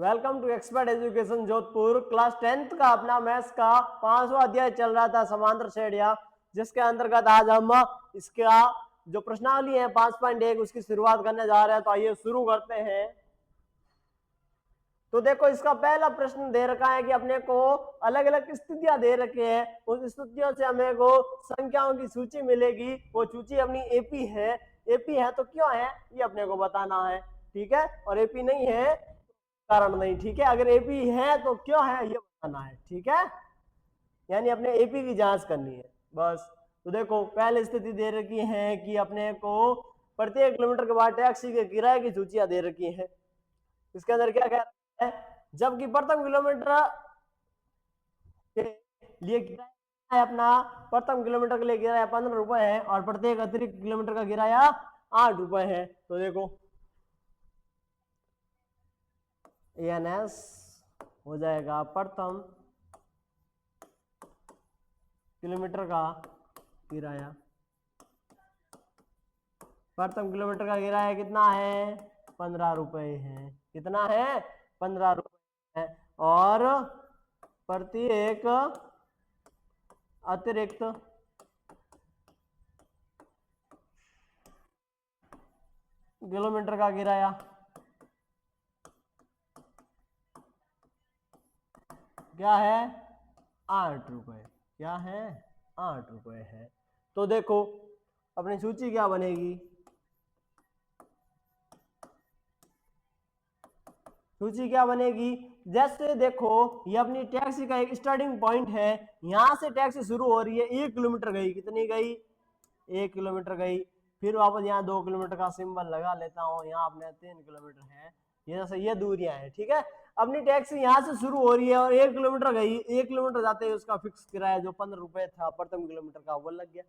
Welcome to expert education Jodhpur. Class 10th का अपना maths का 5वां अध्याय चल रहा था समांतर श्रेणियां, जिसके अंतर्गत आज हम इसका जो प्रश्नावली है 5.1 उसकी शुरुआत करने जा रहे हैं। तो आइए शुरू करते हैं। तो देखो, इसका पहला प्रश्न दे रखा है कि अपने को अलग अलग स्थितियां दे रखी है, उस स्थितियों से हमें को संख्याओं की सूची मिलेगी। वो सूची अपनी एपी है। एपी है तो क्यों है ये अपने को बताना है, ठीक है। और एपी नहीं है कारण नहीं, ठीक है। अगर एपी है तो क्यों है ये बताना है, ठीक है। यानी अपने एपी की जांच करनी है बस। तो देखो, पहली स्थिति दे रखी है कि अपने को प्रत्येक किलोमीटर के बाद टैक्सी के किराए की सूचियां दे रखी है। इसके अंदर क्या कह रहा है, जबकि प्रथम किलोमीटर के लिए किराया है अपना, प्रथम किलोमीटर के लिए किराया 15 रुपए है और प्रत्येक अतिरिक्त किलोमीटर का किराया 8 रुपए है। तो देखो एएनएस हो जाएगा प्रथम किलोमीटर का किराया। प्रथम किलोमीटर का किराया कितना है, 15 रुपए है। कितना है, 15 रुपए है। और प्रत्येक अतिरिक्त किलोमीटर का किराया क्या है, 8 रुपए। क्या है, 8 रुपए है। तो देखो अपनी सूची क्या बनेगी, सूची क्या बनेगी। जैसे देखो, ये अपनी टैक्सी का एक स्टार्टिंग पॉइंट है। यहां से टैक्सी शुरू हो रही है, 1 किलोमीटर गई। कितनी गई, 1 किलोमीटर गई। फिर वापस यहाँ 2 किलोमीटर का सिंबल लगा लेता हूँ, यहाँ अपने 3 किलोमीटर है। ये जैसे ये दूरियां हैं, ठीक है। अपनी टैक्सी यहाँ से शुरू हो रही है और 1 किलोमीटर गई। 1 किलोमीटर जाते ही उसका फिक्स किराया जो 15 रुपए था प्रथम किलोमीटर का, वो लग गया।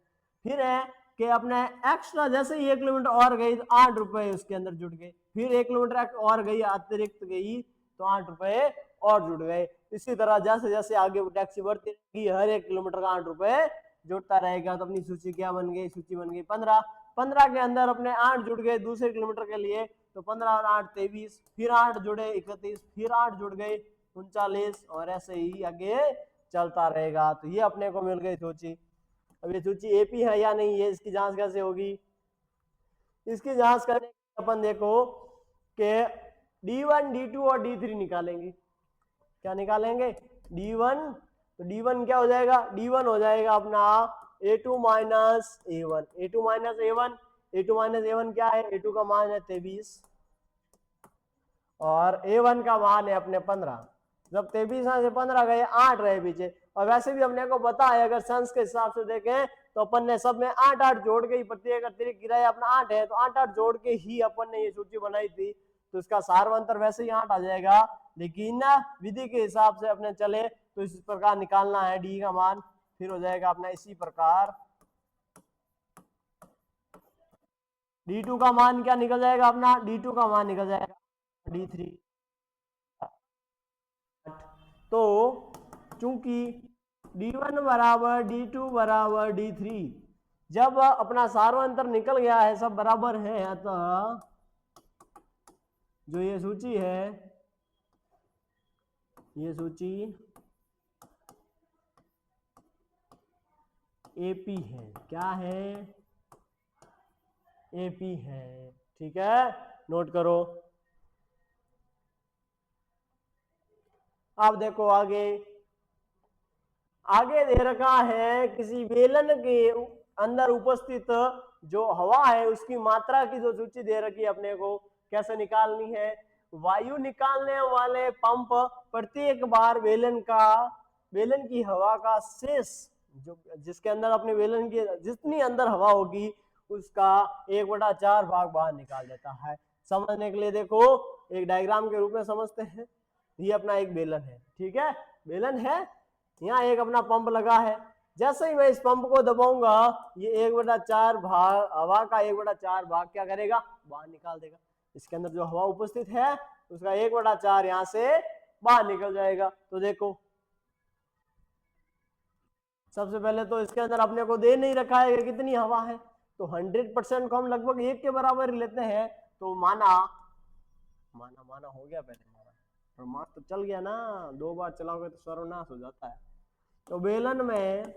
फिर है कि अपने एक्स्ट्रा जैसे ही 1 किलोमीटर और गई तो 8 रुपए उसके अंदर जुड़ गए। फिर 1 किलोमीटर और गई, अतिरिक्त गई, तो 8 रुपए और जुड़ गए। इसी तरह जैसे जैसे आगे टैक्सी बढ़ती रहेगी, हर 1 किलोमीटर का 8 रुपए जुड़ता रहेगा। तो अपनी सूची क्या बन गई, सूची बन गई 15। 15 के अंदर अपने 8 जुड़ गए दूसरे किलोमीटर के लिए, तो 15 और 8 23, फिर 8 जुड़े 31, फिर 8 जुड़ गए 39, और ऐसे ही आगे चलता रहेगा। तो ये अपने को मिल गई सूची। अब ये सूची एपी है या नहीं है, इसकी जांच कैसे होगी। इसकी जांच करने के अपन देखो कि D1, D2 और D3 निकालेंगे। क्या निकालेंगे, D1। तो D1 क्या हो जाएगा, D1 हो जाएगा अपना A2 minus A1। A2 minus A1, A2 minus A1 क्या है, A2 का मान है 23 और A1 का मान है अपने 15। जब 23 से 15 गए, 8 रहे पीछे। और वैसे भी अपने को पता है, अगर सेंस के हिसाब से देखें तो अपन ने सब में 8-8 जोड़ के ही, प्रत्येक अतिरिक्त किराया अपना 8 है, तो 8-8 जोड़ के ही अपन ने ये सूची बनाई थी। तो इसका सार्वंतर वैसे ही 8 आ जाएगा। लेकिन विधि के हिसाब से अपने चले तो इस प्रकार निकालना है डी का मान। फिर हो जाएगा अपना इसी प्रकार D2 का मान क्या निकल जाएगा अपना, D2 का मान निकल जाएगा D3। तो चूंकि D1 बराबर D2 बराबर D3, जब अपना सार्वंतर निकल गया है, सब बराबर है, तो जो ये सूची है, ये सूची एपी है। क्या है, एपी है, ठीक है। नोट करो। अब देखो आगे, आगे दे रखा है किसी बेलन के अंदर उपस्थित जो हवा है उसकी मात्रा की जो सूची दे रखी है अपने को, कैसे निकालनी है। वायु निकालने वाले पंप प्रत्येक बार बेलन की हवा का शेष, जो जिसके अंदर अपने बेलन की जितनी अंदर हवा होगी उसका 1/4 भाग बाहर निकाल देता है। समझने के लिए देखो एक डायग्राम के रूप में समझते हैं। ये अपना एक बेलन है, ठीक है, बेलन है। यहाँ एक अपना पंप लगा है। जैसे ही मैं इस पंप को दबाऊंगा, ये 1/4 भाग हवा का 1/4 भाग क्या करेगा, बाहर निकाल देगा। इसके अंदर जो हवा उपस्थित है उसका 1/4 यहां से बाहर निकल जाएगा। तो देखो सबसे पहले तो इसके अंदर अपने को दे नहीं रखा है कि कितनी हवा है, तो 100% को हम लगभग 1 के बराबर ही लेते हैं। तो माना हो गया, पहले माना पर मास्टर चल गया ना, 2 बार चलाओगे तो सर्वनाश हो जाता है। तो बेलन में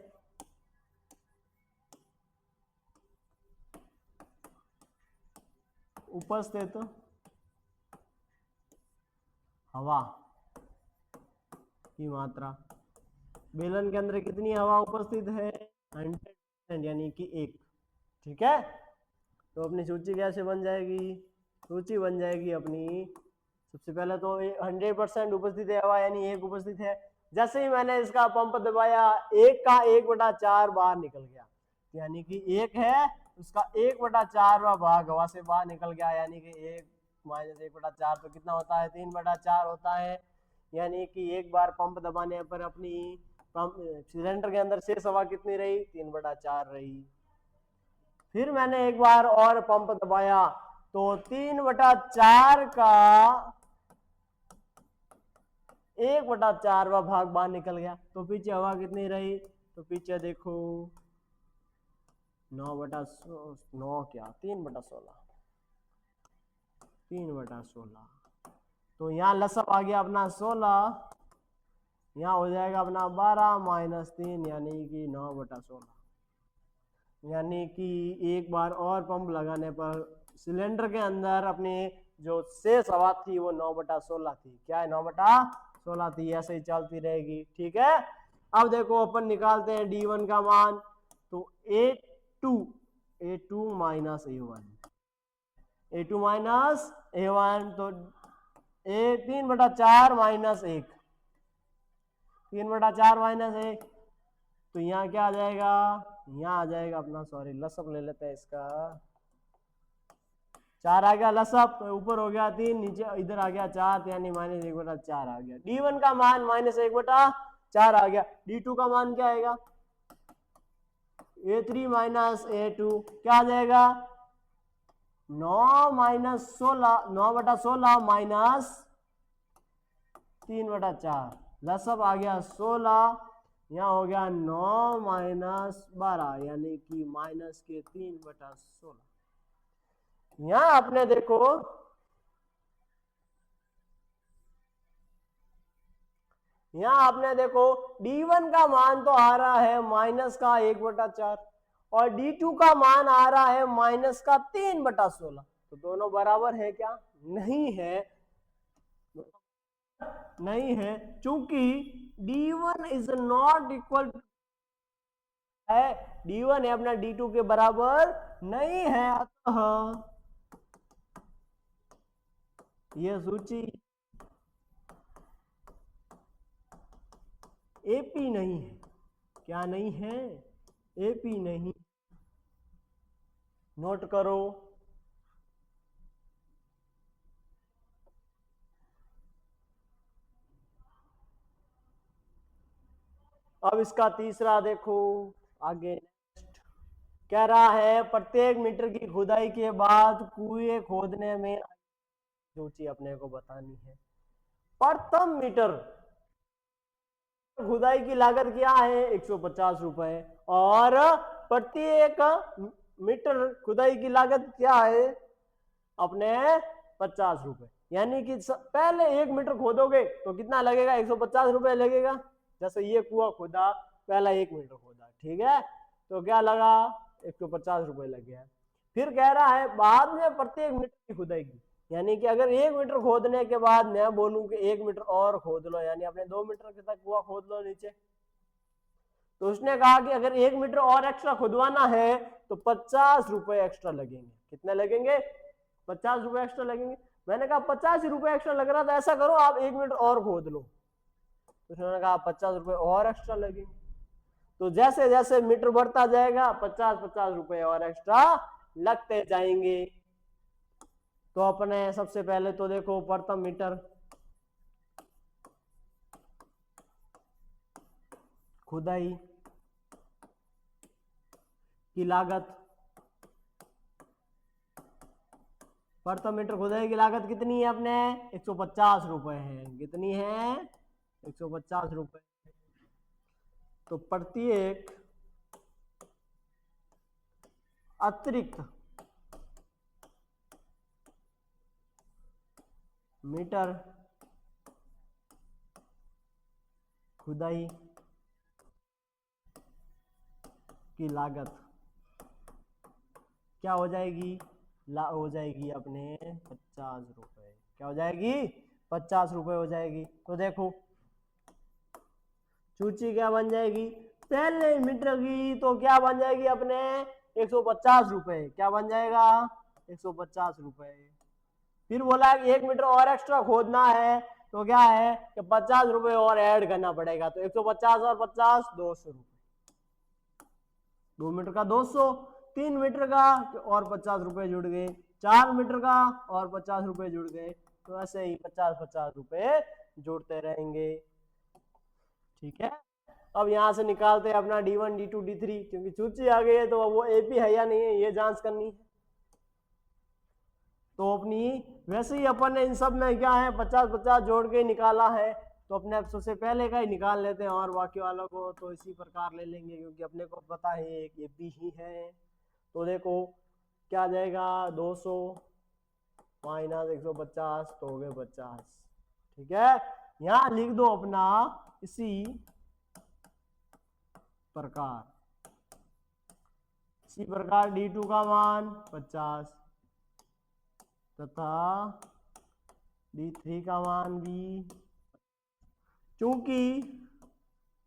उपस्थित हवा की मात्रा, बेलन के अंदर कितनी हवा उपस्थित है? 100%, यानी कि 1। ठीक है, तो अपनी सूची कैसे बन जाएगी? सूची बन जाएगी अपनी, सबसे पहले तो 100% उपस्थित है हवा, यानी 1 उपस्थित है। जैसे ही मैंने इसका पंप दबाया, 1 का 1/4 बाहर निकल गया, यानी कि 1 है, उसका 1/4वां भाग हवा से बाहर निकल गया, यानी कि 1 - 1/4 तो कितना होता है? 3/4 होता है। यानी कि एक बार पंप दबाने पर अपनी पंप सिलेंडर के अंदर शेष हवा कितनी रही? 3/4 रही। फिर मैंने एक बार और पंप दबाया तो 3/4 का 1/4वां भाग बाहर निकल गया, तो पीछे हवा कितनी रही? तो पीछे देखो 9/9 क्या 3/16, 3/16। तो यहाँ लसअप आ गया अपना 16, यहाँ हो जाएगा अपना 12 - 3, यानी कि 9/16। यानी कि एक बार और पंप लगाने पर सिलेंडर के अंदर अपने जो शेष हवा थी वो 9/16 थी। क्या है? 9/16 थी। ऐसे ही चलती रहेगी। ठीक है, अब देखो अपन निकालते हैं D1 का मान। तो A2 माइनस A1 तो 3/4 माइनस 1, 3/4 माइनस 1, तो यहाँ क्या आ जाएगा? यहाँ आ जाएगा अपना, सॉरी लसअप ले लेते हैं इसका, 4 आ गया लसअप, तो ऊपर हो गया 3, नीचे इधर आ गया 4, यानी -1/4 आ गया। D1 का मान -1/4 आ गया। D2 का मान क्या आएगा? A3 - A2 क्या आ जाएगा? 9/16 माइनस 3/4, लसअप आ गया 16, यहाँ हो गया 9 - 12, यानी कि माइनस के 3/16। यहाँ आपने देखो D1 का मान तो आ रहा है माइनस का 1/4 और D2 का मान आ रहा है माइनस का 3/16। तो दोनों बराबर है क्या? नहीं है, नहीं है, चूंकि D1 इज नॉट इक्वल है, D1 है अपना D2 के बराबर नहीं है, अतः यह सूची एपी नहीं है। क्या नहीं है? एपी नहीं। नोट करो। अब इसका तीसरा देखो आगे, नेक्स्ट कह रहा है प्रत्येक मीटर की खुदाई के बाद कुएं खोदने में सूची अपने को बतानी है। प्रथम मीटर खुदाई की लागत क्या है? 150 रुपए, और प्रत्येक मीटर खुदाई की लागत क्या है अपने? 50 रुपए। यानी कि पहले 1 मीटर खोदोगे तो कितना लगेगा? 150 रुपए लगेगा। जैसे ये कुआं खोदा, पहला 1 मीटर खोदा, ठीक है, तो क्या लगा? 150 रुपए लग गया। फिर कह रहा है बाद में प्रत्येक मीटर की खुदाई की, यानी कि अगर 1 मीटर खोदने के बाद मैं बोलूं कि 1 मीटर और खोद लो, यानी अपने 2 मीटर के तक कुआं खोद लो नीचे, तो उसने कहा कि अगर 1 मीटर और एक्स्ट्रा खुदवाना है तो 50 रुपए एक्स्ट्रा लगेंगे। कितने लगेंगे? 50 रुपए एक्स्ट्रा लगेंगे। मैंने कहा 50 रुपए एक्स्ट्रा लग रहा था, ऐसा करो आप 1 मीटर और खोद लो। तो उन्होंने कहा 50 रुपए और एक्स्ट्रा लगेंगे। तो जैसे जैसे मीटर बढ़ता जाएगा 50 रुपए और एक्स्ट्रा लगते जाएंगे। तो अपने सबसे पहले तो देखो प्रथम मीटर खुदाई की लागत, प्रथम मीटर खुदाई की लागत कितनी है अपने? 150 रुपए है। कितनी है? 150 रुपए। तो प्रत्येक अतिरिक्त मीटर खुदाई की लागत क्या हो जाएगी, हो जाएगी अपने 50 रुपए। क्या हो जाएगी, 50 रुपए हो जाएगी। तो देखो सूची क्या बन जाएगी, पहले मीटर की तो क्या बन जाएगी अपने 150 रुपए। क्या बन जाएगा, 150 रुपए। फिर बोला है कि 1 मीटर और एक्स्ट्रा खोदना है तो क्या है कि 50 रुपए और ऐड करना पड़ेगा। तो 150 और 50 200 रुपए। 2 मीटर का 200, 3 मीटर का और 50 रुपए जुड़ गए, 4 मीटर का और 50 रुपए जुड़ गए। तो ऐसे ही 50-50 रुपए जोड़ते रहेंगे। ठीक है, अब यहां से निकालते हैं अपना D1 D2 D3, क्योंकि सूची आ गई है तो वो एपी है या नहीं है ये जांच करनी है। तो अपनी वैसे ही अपन ने इन सब में क्या है 50-50 जोड़ के निकाला है, तो अपने सबसे पहले का ही निकाल लेते हैं और बाकी वालों को तो इसी प्रकार ले लेंगे, क्योंकि अपने को पता है ये भी ही है। तो देखो क्या आ जाएगा, 200 माइनस 150 तो हो गए 50। ठीक है, यहां लिख दो अपना इसी प्रकार D2 का मान 50 तथा D3 का मान भी, चूंकि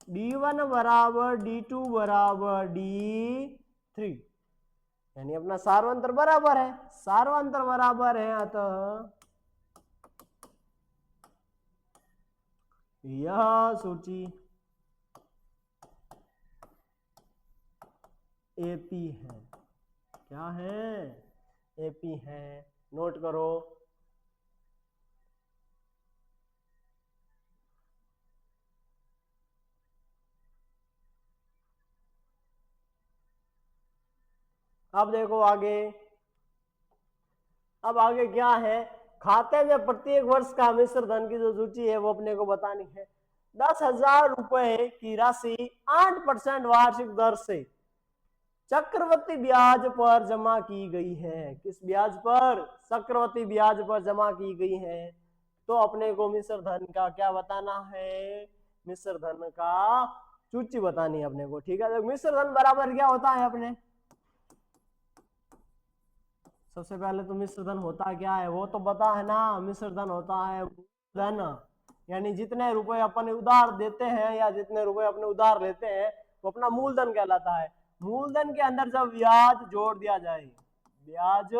D1 बराबर D2 बराबर D3 यानी अपना सार्वंतर बराबर है, सार्वंतर बराबर है, अतः यह सूची एपी है। क्या है, एपी है। नोट करो। अब देखो आगे, अब आगे क्या है, खाते में प्रत्येक वर्ष का मिश्र धन की जो सूची है वो अपने को बतानी है। 10,000 रुपए की राशि 8% वार्षिक दर से चक्रवृद्धि ब्याज पर जमा की गई है। किस ब्याज पर, चक्रवृद्धि ब्याज पर जमा की गई है। तो अपने को मिश्र धन का क्या बताना है, मिश्र धन का सूची बतानी है अपने को। ठीक है, तो मिश्र धन बराबर क्या होता है अपने, सबसे पहले तो मिश्र धन होता क्या है वो तो पता है ना। मिश्र धन होता है धन, यानी जितने रुपए अपन उधार देते हैं या जितने रुपए अपने उधार लेते हैं वो अपना मूलधन कहलाता है। मूलधन के अंदर जब ब्याज जोड़ दिया जाए, ब्याज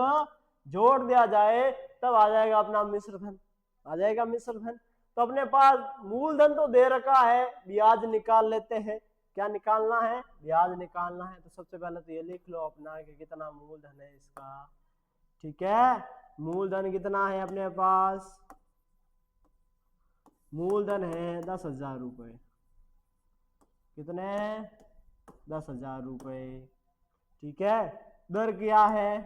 जोड़ दिया जाए तब आ जाएगा अपना मिश्र धन, आ जाएगा मिश्र धन। तो अपने पास मूलधन तो दे रखा है, ब्याज निकाल लेते हैं। क्या निकालना है, ब्याज निकालना है। तो सबसे पहले तो ये लिख लो अपना कि कितना मूलधन है इसका। ठीक है, मूलधन कितना है अपने पास, मूलधन है 10,000 रुपए। कितने, 10,000 रुपए। ठीक है, दर क्या है,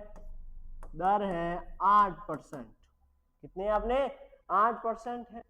दर है 8%। कितने अपने 8% है।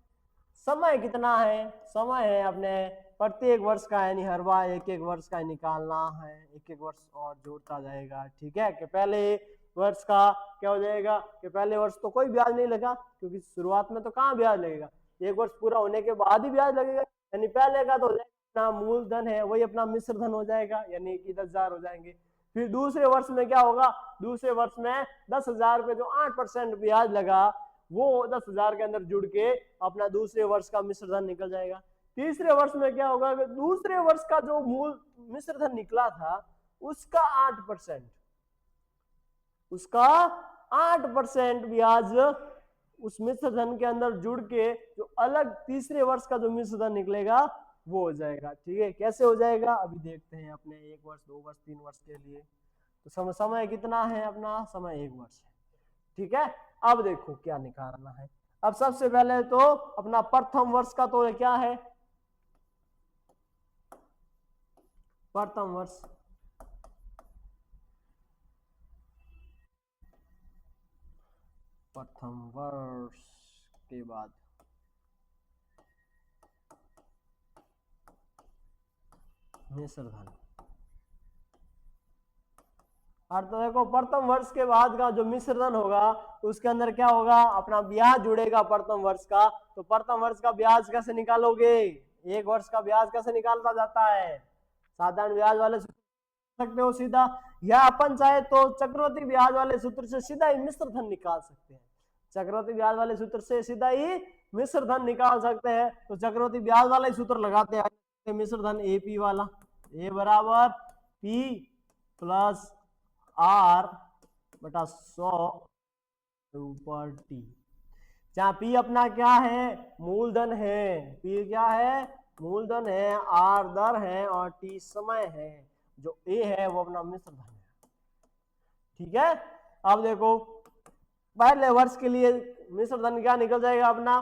समय कितना है, समय है अपने प्रत्येक वर्ष का, यानी हर बार एक एक वर्ष का निकालना है, एक एक वर्ष और जोड़ता जाएगा। ठीक है, कि पहले वर्ष का क्या हो जाएगा कि पहले वर्ष तो कोई ब्याज नहीं लगा, क्योंकि शुरुआत में तो कहाँ ब्याज लगेगा, एक वर्ष पूरा होने के बाद ही ब्याज लगेगा। यानी पहले का तो अपना मूलधन है वही अपना मिश्र धन हो जाएगा, यानी कि 10,000 हो जाएंगे। फिर दूसरे वर्ष में क्या होगा, दूसरे वर्ष में 10,000 पे जो 8% ब्याज लगा वो 10,000 के अंदर जुड़ के अपना दूसरे वर्ष का मिश्र धन निकल जाएगा। तीसरे वर्ष में क्या होगा कि दूसरे वर्ष का जो मूल मिश्र धन निकला था उसका 8%, उसका 8% ब्याज उस मिश्र धन के अंदर जुड़ के जो अलग तीसरे वर्ष का जो मिश्र धन निकलेगा वो हो जाएगा। ठीक है, कैसे हो जाएगा अभी देखते हैं अपने 1 वर्ष 2 वर्ष 3 वर्ष के लिए। तो समय कितना है अपना, समय 1 वर्ष है। ठीक है, अब देखो क्या निकालना है। अब सबसे पहले तो अपना प्रथम वर्ष का तो क्या है, प्रथम वर्ष, प्रथम वर्ष के बाद मिश्र धन। और तो देखो प्रथम वर्ष के बाद का जो मिश्र धन होगा उसके अंदर क्या होगा, अपना ब्याज जुड़ेगा प्रथम वर्ष का। तो प्रथम वर्ष का ब्याज कैसे निकालोगे, एक वर्ष का ब्याज कैसे निकाला जाता है, साधारण ब्याज वाले सूत्र सकते हो सीधा, या अपन चाहे तो चक्रवृद्धि ब्याज वाले सूत्र से सीधा ही मिश्र धन निकाल सकते हैं। चक्रवृद्धि ब्याज वाले सूत्र से सीधा ही मिश्र धन निकाल सकते हैं। तो चक्रवृद्धि ब्याज वाला ही सूत्र लगाते हैं, मिश्र धन एपी वाला, ए बराबर पी प्लस आर बटा 100 ऊपर टी, जहां पी अपना क्या है, मूलधन है, पी क्या है, मूलधन है, आर दर है और टी समय है, जो ए है वो अपना मिश्र धन है। ठीक है, अब देखो पहले वर्ष के लिए मिश्र धन क्या निकल जाएगा अपना,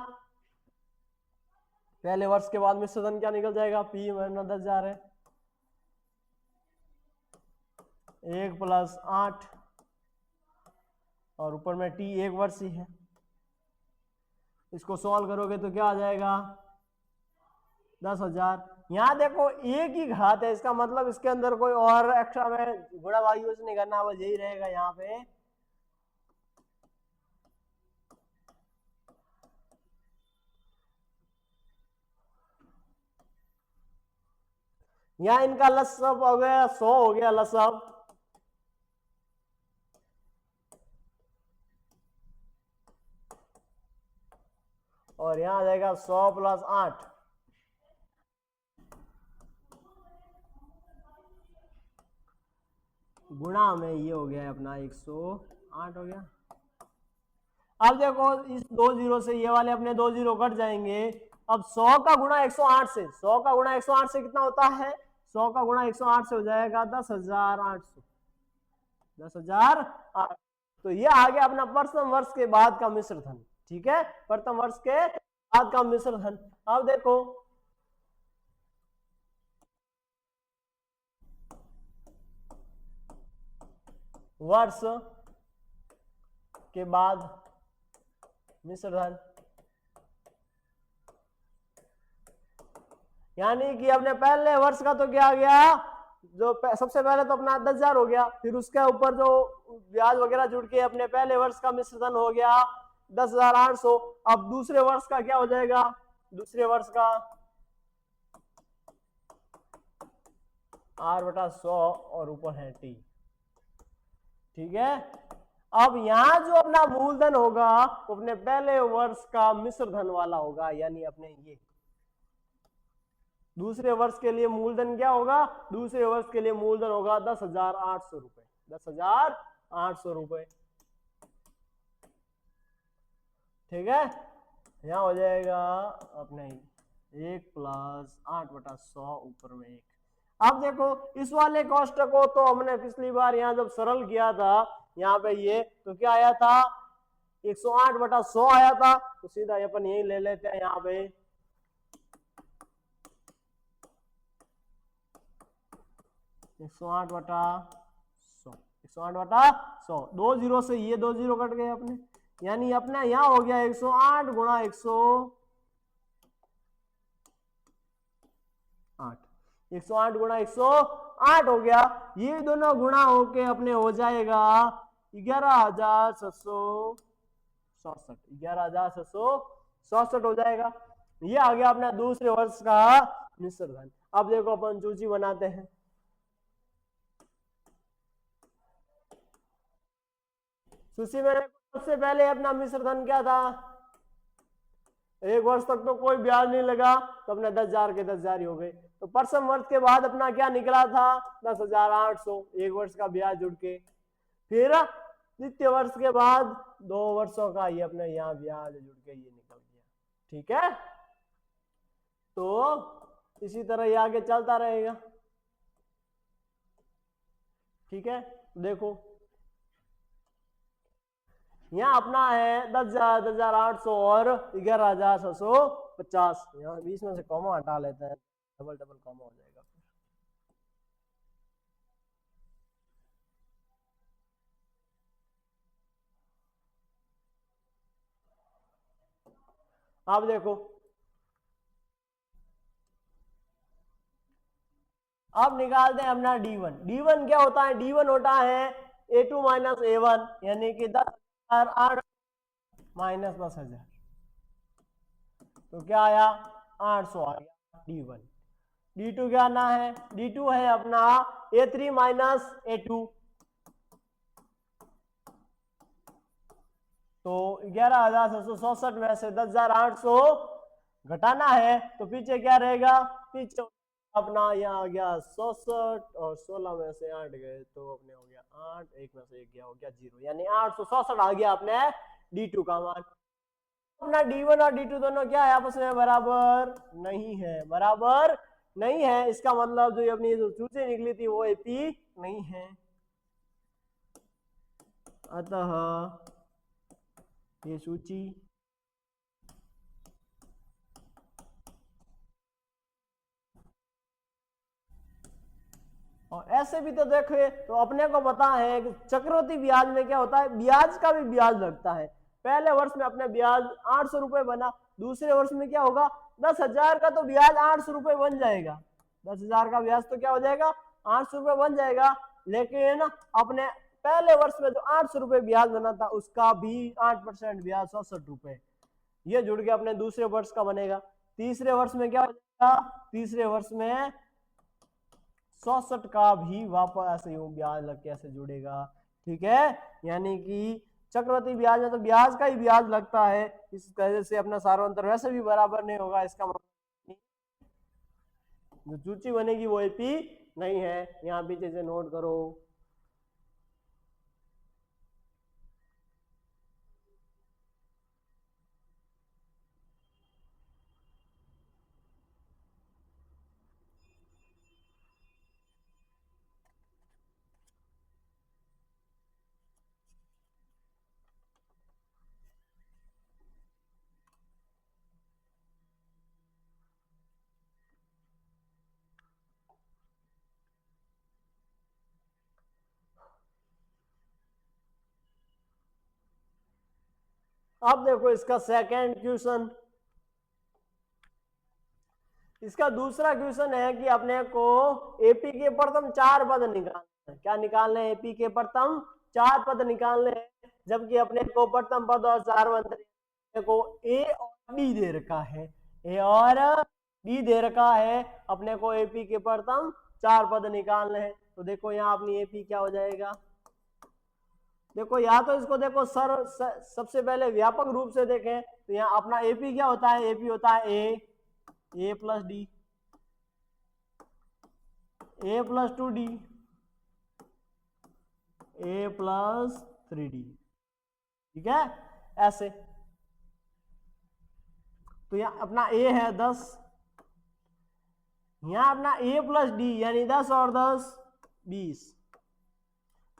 पहले वर्ष के बाद मिश्र धन क्या निकल जाएगा, पी महीना 10,000 है, 1 प्लस 8 और ऊपर में टी 1 वर्ष ही है। इसको सॉल्व करोगे तो क्या आ जाएगा 10,000। यहाँ देखो एक ही घात है, इसका मतलब इसके अंदर कोई और एक्स्ट्रा में गुणा भाग यूज नहीं करना, बस यही रहेगा यहाँ पे। यहाँ इनका लसब हो गया 100 हो गया लसब, और यहाँ आ जाएगा 100 प्लस 8, गुणा में ये हो गया अपना 108 हो गया। अब देखो इस 2 जीरो से ये वाले अपने 2 जीरो कट जाएंगे। अब 100 का गुणा 108 से, 100 का गुणा 108 से कितना होता है, 100 का गुणा 108 से हो जाएगा 10,800, 10,008। तो ये आ गया अपना प्रथम वर्ष के बाद का मिश्र धन। ठीक है, प्रथम वर्ष के बाद का मिश्र धन। अब देखो वर्ष के बाद मिश्र धन, यानी कि अपने पहले वर्ष का तो क्या आ गया, जो सबसे पहले तो अपना 10,000 हो गया, फिर उसके ऊपर जो ब्याज वगैरह जुड़ के अपने पहले वर्ष का मिश्र धन हो गया 10,800। अब दूसरे वर्ष का क्या हो जाएगा, दूसरे वर्ष का आर बटा 100 और ऊपर है टी। ठीक है, अब यहां जो अपना मूलधन होगा वो अपने पहले वर्ष का मिश्र धन वाला होगा, यानी अपने ये दूसरे वर्ष के लिए मूलधन क्या होगा, दूसरे वर्ष के लिए मूलधन होगा 10,800 रुपए, 10,800 रुपए। ठीक है, यहां हो जाएगा अपने 1 प्लस 8 बटा 100 ऊपर में 1। अब देखो इस वाले कॉस्ट को तो हमने पिछली बार यहाँ जब सरल किया था यहाँ पे ये, तो क्या आया था 108 बटा 100 आया था, तो सीधा अपन यही ले लेते हैं यहाँ पे 108 बटा 100, 108 बटा 100, 2 जीरो से ये 2 जीरो कट गए अपने, यानी अपना यहाँ हो गया 108 गुणा 108, 108 गुणा 108 हो गया। ये दोनों गुणा होके अपने हो जाएगा 11,767, 11,767 हो जाएगा। ये आ गया अपना दूसरे वर्ष का मिश्र धन। अब देखो अपन सूची बनाते हैं। सूची में सबसे पहले अपना मिश्र धन क्या था, 1 वर्ष तक तो कोई ब्याज नहीं लगा, तो अपने 10,000 के 10,000 ही हो गए। तो प्रथम वर्ष के बाद अपना क्या निकला था 10,800, 1 वर्ष का ब्याज जुड़ के। फिर द्वितीय वर्ष के बाद 2 वर्षों का ये अपने यहाँ ब्याज जुड़ के ये निकल गया। ठीक है, तो इसी तरह ये आगे चलता रहेगा। ठीक है, देखो यहाँ अपना है 10,800 और 11,750, यहाँ बीच में से कॉमा हटा लेते हैं, डबल डबल कॉमा हो जाएगा। अब देखो अब निकालते हैं अपना D1। D1 क्या होता है, D1 होता है A2 माइनस A1, यानी कि 10,008 माइनस 10,000, तो क्या आया 800 आ गया। D1। D2 क्या आना है, D2 है अपना A3 माइनस A2, तो 11,767 में से 10,800 घटाना है, तो पीछे क्या रहेगा, पीछे अपना यहाँ आ गया 67 और 16 में से 8 गए तो अपने हो गया 8, एक में से एक गया हो गया 0, यानी 867 आ गया अपने D2 का मान। अपना D1 और D2 दोनों क्या है, आपस में बराबर नहीं है, बराबर नहीं है, इसका मतलब जो अपनी जो सूची निकली थी वो AP नहीं है, अतः ये सूची और ऐसे भी तो देखे तो अपने को पता है कि चक्रवृद्धि ब्याज में क्या होता है, ब्याज का भी ब्याज लगता है। पहले वर्ष में अपने ब्याज 800 रुपए बना, दूसरे वर्ष में क्या होगा, 10,000 का तो ब्याज 800 रुपए बन जाएगा, 10,000 का ब्याज तो क्या हो जाएगा, 800 रुपए बन जाएगा। लेकिन अपने पहले वर्ष में जो 800 रुपए ब्याज बना था उसका भी 8% ब्याज 67 रुपए, ये जुड़ के अपने दूसरे वर्ष का बनेगा। तीसरे वर्ष में क्या हो जाएगा, तीसरे वर्ष में 67 का भी वापस ऐसे यूं ब्याज लग के ऐसे जुड़ेगा, ठीक है। यानी कि चक्रवृद्धि ब्याज में तो ब्याज का ही ब्याज लगता है, इस वजह से अपना सार्वंतर वैसे भी बराबर नहीं होगा, इसका मतलब जो सूची बनेगी वो AP नहीं है, यहाँ पीछे से नोट करो। अब देखो इसका सेकंड क्वेश्चन, इसका दूसरा क्वेश्चन है कि अपने को AP के प्रथम 4 पद निकालने हैं। क्या निकालने हैं, AP के प्रथम 4 पद निकालने हैं, जबकि अपने को प्रथम पद और सार्वंतर को A और D दे रखा है, A और D दे रखा है, अपने को AP के प्रथम 4 पद निकालने हैं। तो देखो यहाँ अपनी AP क्या हो जाएगा, देखो या तो इसको देखो सबसे पहले व्यापक रूप से देखें तो यहाँ अपना AP क्या होता है, AP होता है A plus D, A plus 2D, A plus 3D, ठीक है ऐसे। तो यहाँ अपना A है 10, यहाँ अपना A प्लस D यानी 10 और 10 20,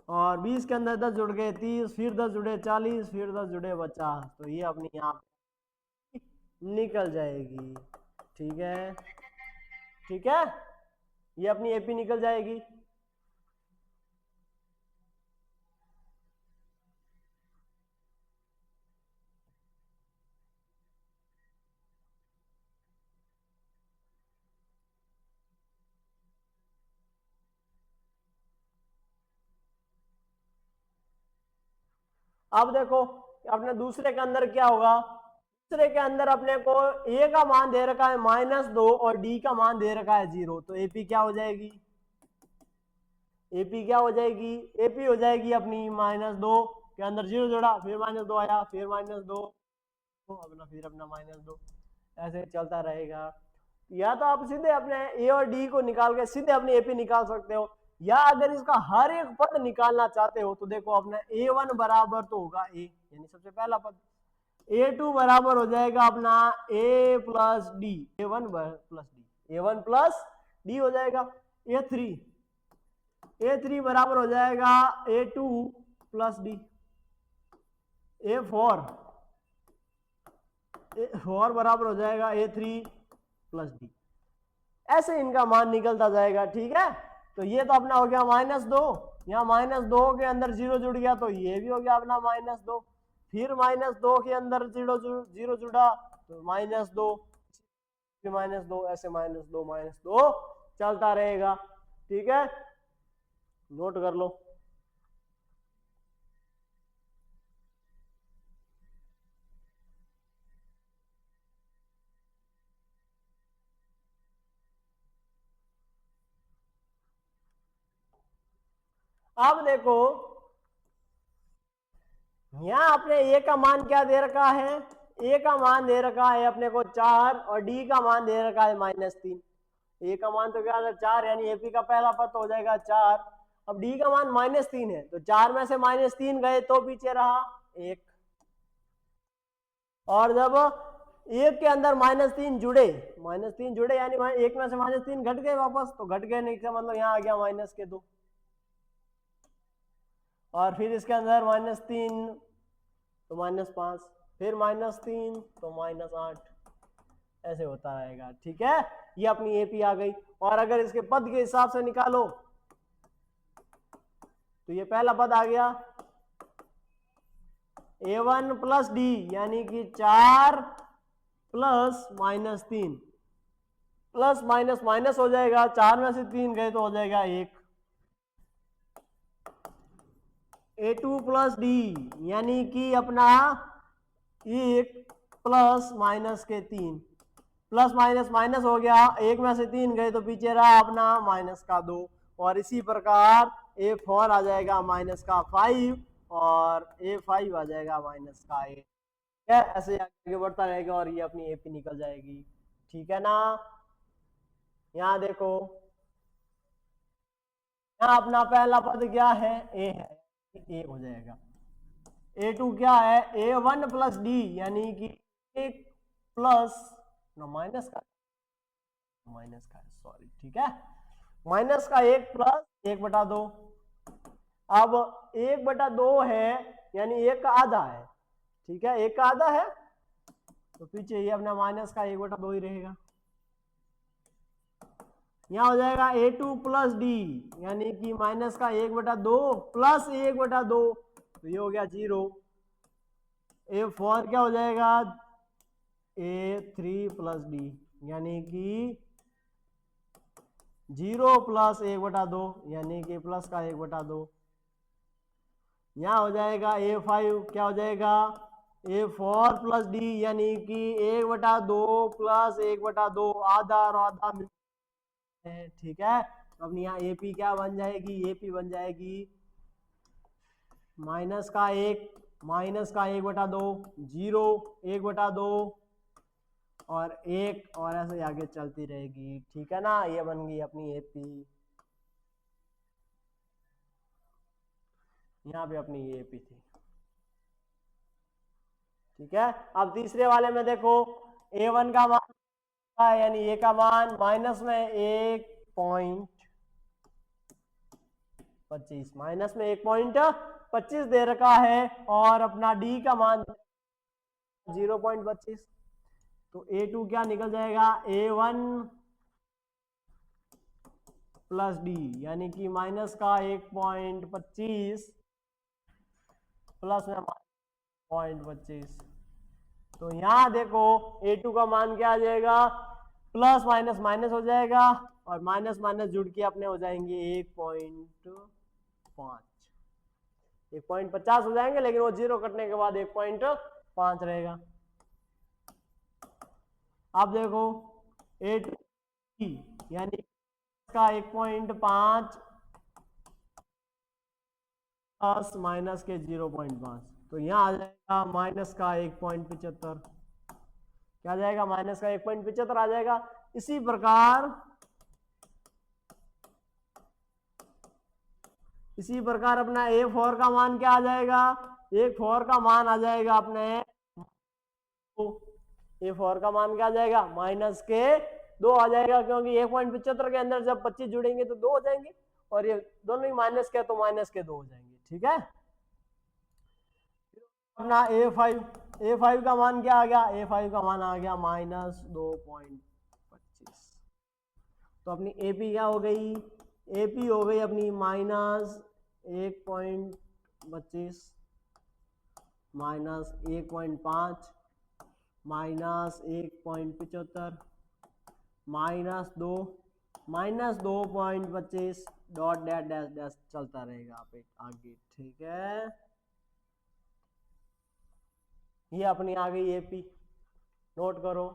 और 20 के अंदर 10 जुड़ गए 30, फिर 10 जुड़े 40, फिर 10 जुड़े 50, तो ये अपनी यहाँ निकल जाएगी, ठीक है, ठीक है, ये अपनी AP निकल जाएगी। अब देखो अपने दूसरे के अंदर क्या होगा, दूसरे के अंदर अपने को A का मान दे रखा है -2 और D का मान दे रखा है 0, तो AP क्या हो जाएगी, AP क्या हो जाएगी, AP हो जाएगी अपनी -2 के अंदर 0 जोड़ा, फिर -2 आया, फिर -2, तो अपना फिर अपना -2, ऐसे चलता रहेगा। या तो आप सीधे अपने A और D को निकाल के सीधे अपनी AP निकाल सकते हो, या अगर इसका हर एक पद निकालना चाहते हो तो देखो अपना A1 बराबर तो होगा A, यानी सबसे पहला पद, A2 बराबर हो जाएगा अपना A plus D, A1 plus D, A1 plus D हो जाएगा। A3 बराबर हो जाएगा A2 प्लस डी, A4 बराबर हो जाएगा A3 प्लस डी, ऐसे इनका मान निकलता जाएगा, ठीक है। तो ये तो अपना हो गया -2, यहाँ -2 के अंदर 0 जुड़ गया तो ये भी हो गया अपना -2, फिर -2 के अंदर 0 जुड़ा तो -2, फिर -2, ऐसे -2 चलता रहेगा, ठीक है, नोट कर लो। अब देखो यहां अपने ए का मान क्या दे रखा है, ए का मान दे रखा है अपने को 4 और डी का मान दे रखा है -3। ए का मान तो क्या है 4, यानी एपी का पहला पद हो जाएगा 4। अब डी का मान -3 है, तो 4 में से -3 गए तो पीछे रहा 1। और जब एक के अंदर -3 जुड़े, -3 जुड़े यानी एक में से -3 घट गए वापस, तो घट गए नहीं का मतलब यहाँ आ गया -2। और फिर इसके अंदर -3 तो -5, फिर -3 तो -8, ऐसे होता रहेगा। ठीक है, ये अपनी एपी आ गई। और अगर इसके पद के हिसाब से निकालो तो ये पहला पद आ गया A1 प्लस डी, यानी कि 4 प्लस -3, प्लस माइनस माइनस हो जाएगा, 4 में से 3 गए तो हो जाएगा 1। A2 प्लस डी, यानी कि अपना 1 प्लस माइनस के 3, प्लस माइनस माइनस हो गया, 1 में से 3 गए तो पीछे रहा अपना -2। और इसी प्रकार A4 आ जाएगा -5 और A5 आ जाएगा -8। ऐसे आगे बढ़ता रहेगा और ये अपनी एपी निकल जाएगी। ठीक है ना, यहाँ देखो यहाँ अपना पहला पद क्या है, ए है, ए हो जाएगा। A2 क्या है, A1 प्लस डी, यानी कि 1 प्लस माइनस का सॉरी, ठीक है, माइनस का 1 प्लस 1/2। अब 1/2 है यानी 1 का आधा है। ठीक है, 1 का आधा है तो पीछे ये अपना माइनस का 1/2 ही रहेगा। यहाँ हो जाएगा A2 प्लस डी, यानी कि माइनस का 1/2 प्लस 1/2, तो ये हो गया 0। A4 क्या हो जाएगा, A3 प्लस डी, यानी कि 0 प्लस 1/2, यानी कि प्लस का 1/2। यहाँ हो जाएगा A5 क्या हो जाएगा, A4 प्लस डी, यानी कि 1/2 प्लस 1/2, आधा और आधा मिलता है। ठीक है, तो अपनी यहाँ एपी क्या बन जाएगी, एपी बन जाएगी माइनस का 1/2, 0, 1/2 और 1, और ऐसे आगे चलती रहेगी। ठीक है ना, ये बन गई अपनी एपी। यहाँ पे अपनी ये एपी थी। ठीक है, अब तीसरे वाले में देखो A1 का मान यानी ए का मान माइनस में 1.25, माइनस में 1.25 दे रखा है, और अपना डी का मान 0.25, तो A2 क्या निकल जाएगा, A1 प्लस डी, यानी कि माइनस का 1.25 प्लस में 0.25। तो यहाँ देखो A2 का मान क्या आ जाएगा, प्लस माइनस माइनस हो जाएगा, और माइनस माइनस जुड़ के अपने हो जाएंगे 1.50 हो जाएंगे, लेकिन वो 0 कटने के बाद 1.5 रहेगा। अब देखो A2 यानी का 1.5 प्लस माइनस के 0.5, तो यहाँ आ जाएगा माइनस का 1.75। क्या आ जाएगा, माइनस का 1.75 आ जाएगा। इसी प्रकार अपना A4 का मान क्या आ जाएगा, A4 का मान आ जाएगा अपने, A4 का मान क्या आ जाएगा, माइनस के 2 आ जाएगा, क्योंकि 1.75 के अंदर जब 25 जुड़ेंगे तो 2 हो जाएंगे, और ये दोनों ही माइनस के तो माइनस के 2 हो जाएंगे। ठीक है, अपना A5 का मान क्या आ गया, A5 का मान आ गया -2.25। तो अपनी AP क्या हो गई, AP हो गई अपनी -1.25 -1.5 -1.75 -2.25 डॉट डैश डैश डैश चलता रहेगा आप आगे। ठीक है, ये अपनी आ गई एपी, नोट करो।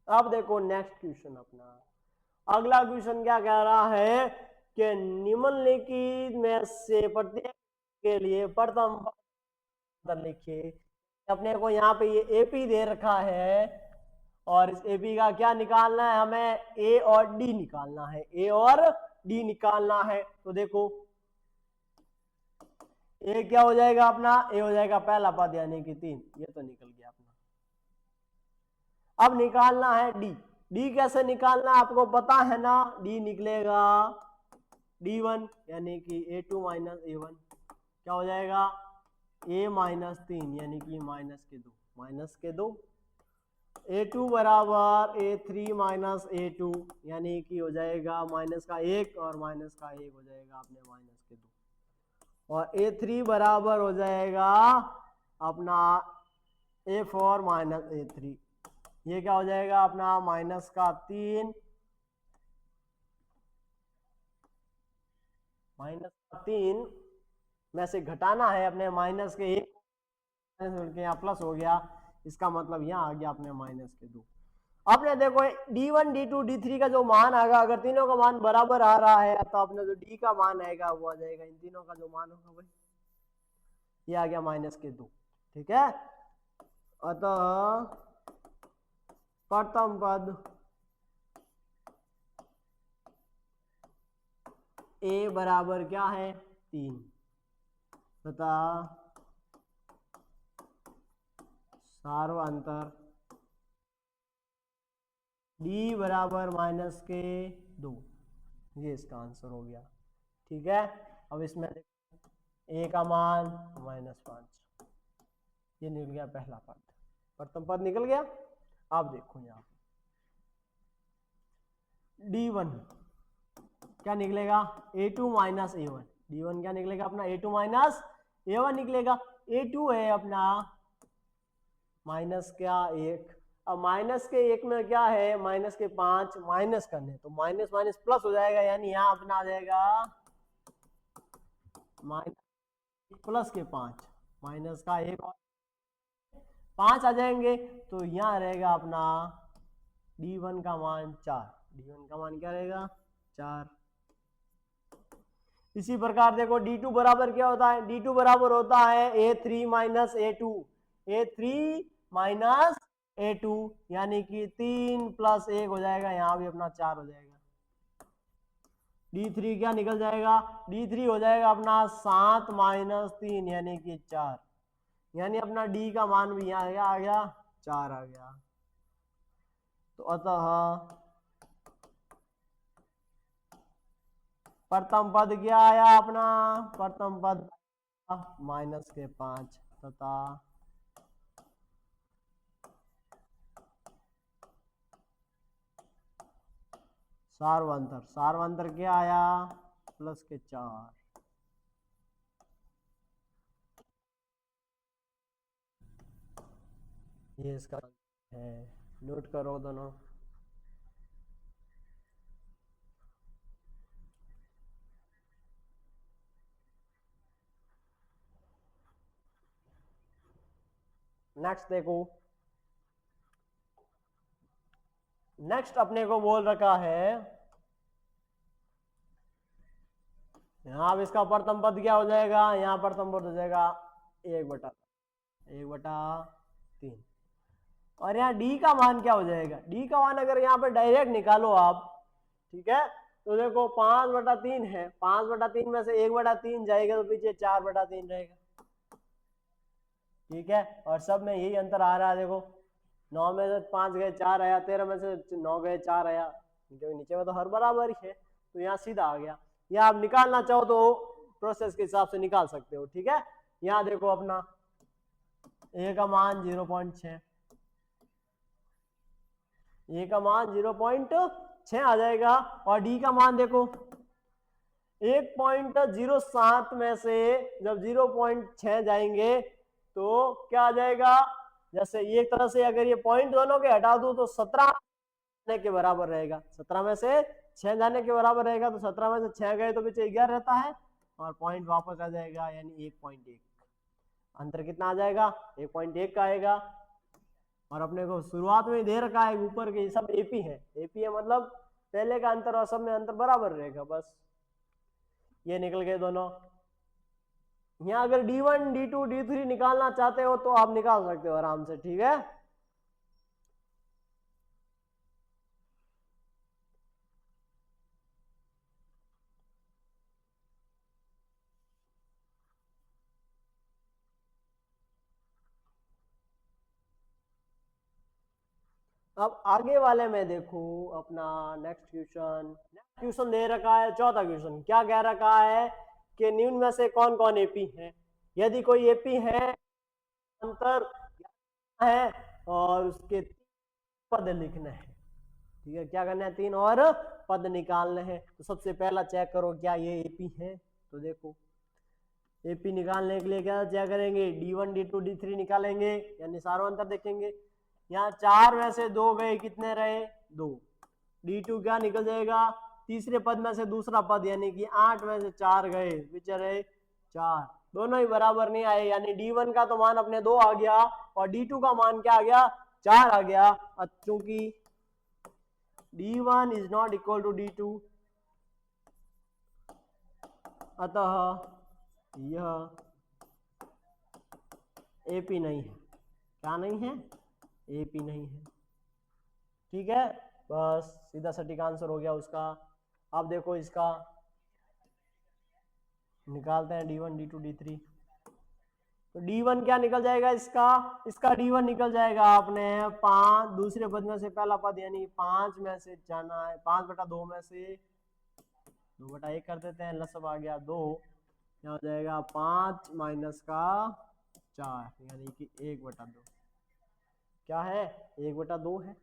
अब देखो नेक्स्ट क्वेश्चन अपना, अगला क्वेश्चन क्या कह रहा है कि निम्नलिखित में से प्रत्येक के लिए प्रथम पद लिखिए। अपने को यहाँ पे ये एपी दे रखा है और इस एपी का क्या निकालना है, हमें ए और डी निकालना है, ए और डी निकालना है। तो देखो ए क्या हो जाएगा अपना, ए हो जाएगा पहला पद यानी कि 3, ये तो निकल गया अपना। अब निकालना है डी, डी कैसे निकालना आपको पता है ना, डी निकलेगा D1 यानी कि A2 माइनस A1 क्या हो जाएगा A माइनस 3 यानी कि माइनस के दो A2 बराबर A3 माइनस A2 यानी कि हो जाएगा माइनस का 1 और माइनस का 1 हो जाएगा अपने माइनस के 2 और A3 बराबर हो जाएगा अपना A4 माइनस A3, ये क्या हो जाएगा अपना माइनस का 3 में से घटाना है अपने माइनस के 1 यहाँ प्लस हो गया, इसका मतलब यहाँ आ गया अपने माइनस के 2। आपने देखो D1 D2 D3 का जो मान आएगा, अगर तीनों का मान बराबर आ रहा है तो अपने जो D का मान आएगा वो आ जाएगा, इन तीनों का जो मान होगा भाई ये आ गया माइनस के 2, ठीक है। अतः प्रथम पद A बराबर क्या है 3 तथा सार्वअंतर D बराबर माइनस के 2, ये इसका आंसर हो गया, ठीक है। अब इसमें देखो A का मान -5, ये निकल गया पहला पद, प्रथम पद निकल गया। अब देखो यहाँ D1 क्या निकलेगा A2 माइनस A1, D1 क्या निकलेगा अपना A2 माइनस A1 निकलेगा। A2 है अपना माइनस क्या 1, अब माइनस के 1 में क्या है माइनस के 5 माइनस करने, तो माइनस माइनस प्लस हो जाएगा, यानी यहाँ अपना आ जाएगा माइनस प्लस के 5 माइनस का 1 और 5 आ जाएंगे, तो यहाँ रहेगा अपना D1 का मान 4, D1 का मान क्या रहेगा 4। इसी प्रकार देखो D2 बराबर क्या होता है, D2 बराबर होता है A3 minus A2, A3 minus A2 यानी कि 3 प्लस 1 हो जाएगा, यहाँ भी अपना 4 हो जाएगा। D3 क्या निकल जाएगा, D3 हो जाएगा अपना 7 माइनस 3 यानी कि 4, यानी अपना D का मान भी यहाँ आ गया 4 आ गया। तो अतः प्रथम पद क्या आया अपना, प्रथम पद माइनस के 5 तथा सार्वअंतर क्या आया प्लस के 4। ये इसका है, नोट करो दोनों। नेक्स्ट देखो, नेक्स्ट अपने को बोल रखा है यहाँ, अब इसका प्रथम पद क्या हो जाएगा, यहाँ प्रथम पद हो जाएगा 1/3 और यहाँ D का मान क्या हो जाएगा, D का मान अगर यहाँ पे डायरेक्ट निकालो आप, ठीक है, तो देखो 5/3 है, 5/3 में से 1/3 जाएगा तो पीछे 4/3 रहेगा, ठीक है। और सब में यही अंतर आ रहा है, देखो 9 में से 5 गए 4 आया, 13 में से 9 गए 4 आया, क्योंकि नीचे में तो हर बराबर ही है, तो यहाँ सीधा आ गया। या आप निकालना चाहो तो प्रोसेस के हिसाब से निकाल सकते हो, ठीक है। यहाँ देखो अपना A का मान 0.6, A का मान 0.6 आ जाएगा और D का मान देखो 1.07 में से जब 0.6 जाएंगे तो क्या आ जाएगा, जैसे एक तरह से अगर ये पॉइंट दोनों के हटा दूं तो 17 के बराबर रहेगा, 17 में से 6 जाने के बराबर रहेगा, तो 17 में से 6 गए तो पीछे 11 रहता है और पॉइंट वापस आ जाएगा, यानी 1.1। अंतर कितना आ जाएगा 1.1 का आएगा। और अपने को शुरुआत में ही दे रखा है ऊपर के सब एपी है, एपी है मतलब पहले का अंतर और सब में अंतर बराबर रहेगा, बस ये निकल गए दोनों। यहाँ अगर D1 D2 D3 निकालना चाहते हो तो आप निकाल सकते हो आराम से, ठीक है। अब आगे वाले में देखो अपना नेक्स्ट क्वेश्चन दे रखा है, चौथा क्वेश्चन क्या कह रखा है कि निम्न में से कौन कौन एपी है। यदि कोई एपी है अंतर है और उसके पद लिखने हैं, ठीक है, क्या करना है, 3 और पद निकालने हैं। तो सबसे पहला चेक करो क्या ये एपी है। तो देखो एपी निकालने के लिए क्या चेक करेंगे, D1 D2 D3 निकालेंगे यानी सार्वंतर देखेंगे। यहाँ 4 में से 2 गए, कितने रहे, 2। D2 क्या निकल जाएगा, तीसरे पद में से दूसरा पद यानी कि 8 में से 4 गए, बचे रहे 4, दोनों ही बराबर नहीं आए, यानी D1 का तो मान अपने 2 आ गया और D2 का मान क्या आ गया, 4 आ गया। क्योंकि D1 is not equal to D2, अतः यह एपी नहीं है। क्या नहीं है, एपी नहीं है, ठीक है। बस सीधा सटीक आंसर हो गया उसका। अब देखो इसका निकालते हैं D1 D2 D3। तो D1 क्या निकल जाएगा इसका D1 निकल जाएगा अपने 5, दूसरे पद में से पहला पद यानी 5 में से जाना है, 5/2 में से 2/1 कर देते हैं, लसब आ गया 2, क्या हो जाएगा 5 माइनस का 4 यानी कि 1/2, क्या है 1/2 है।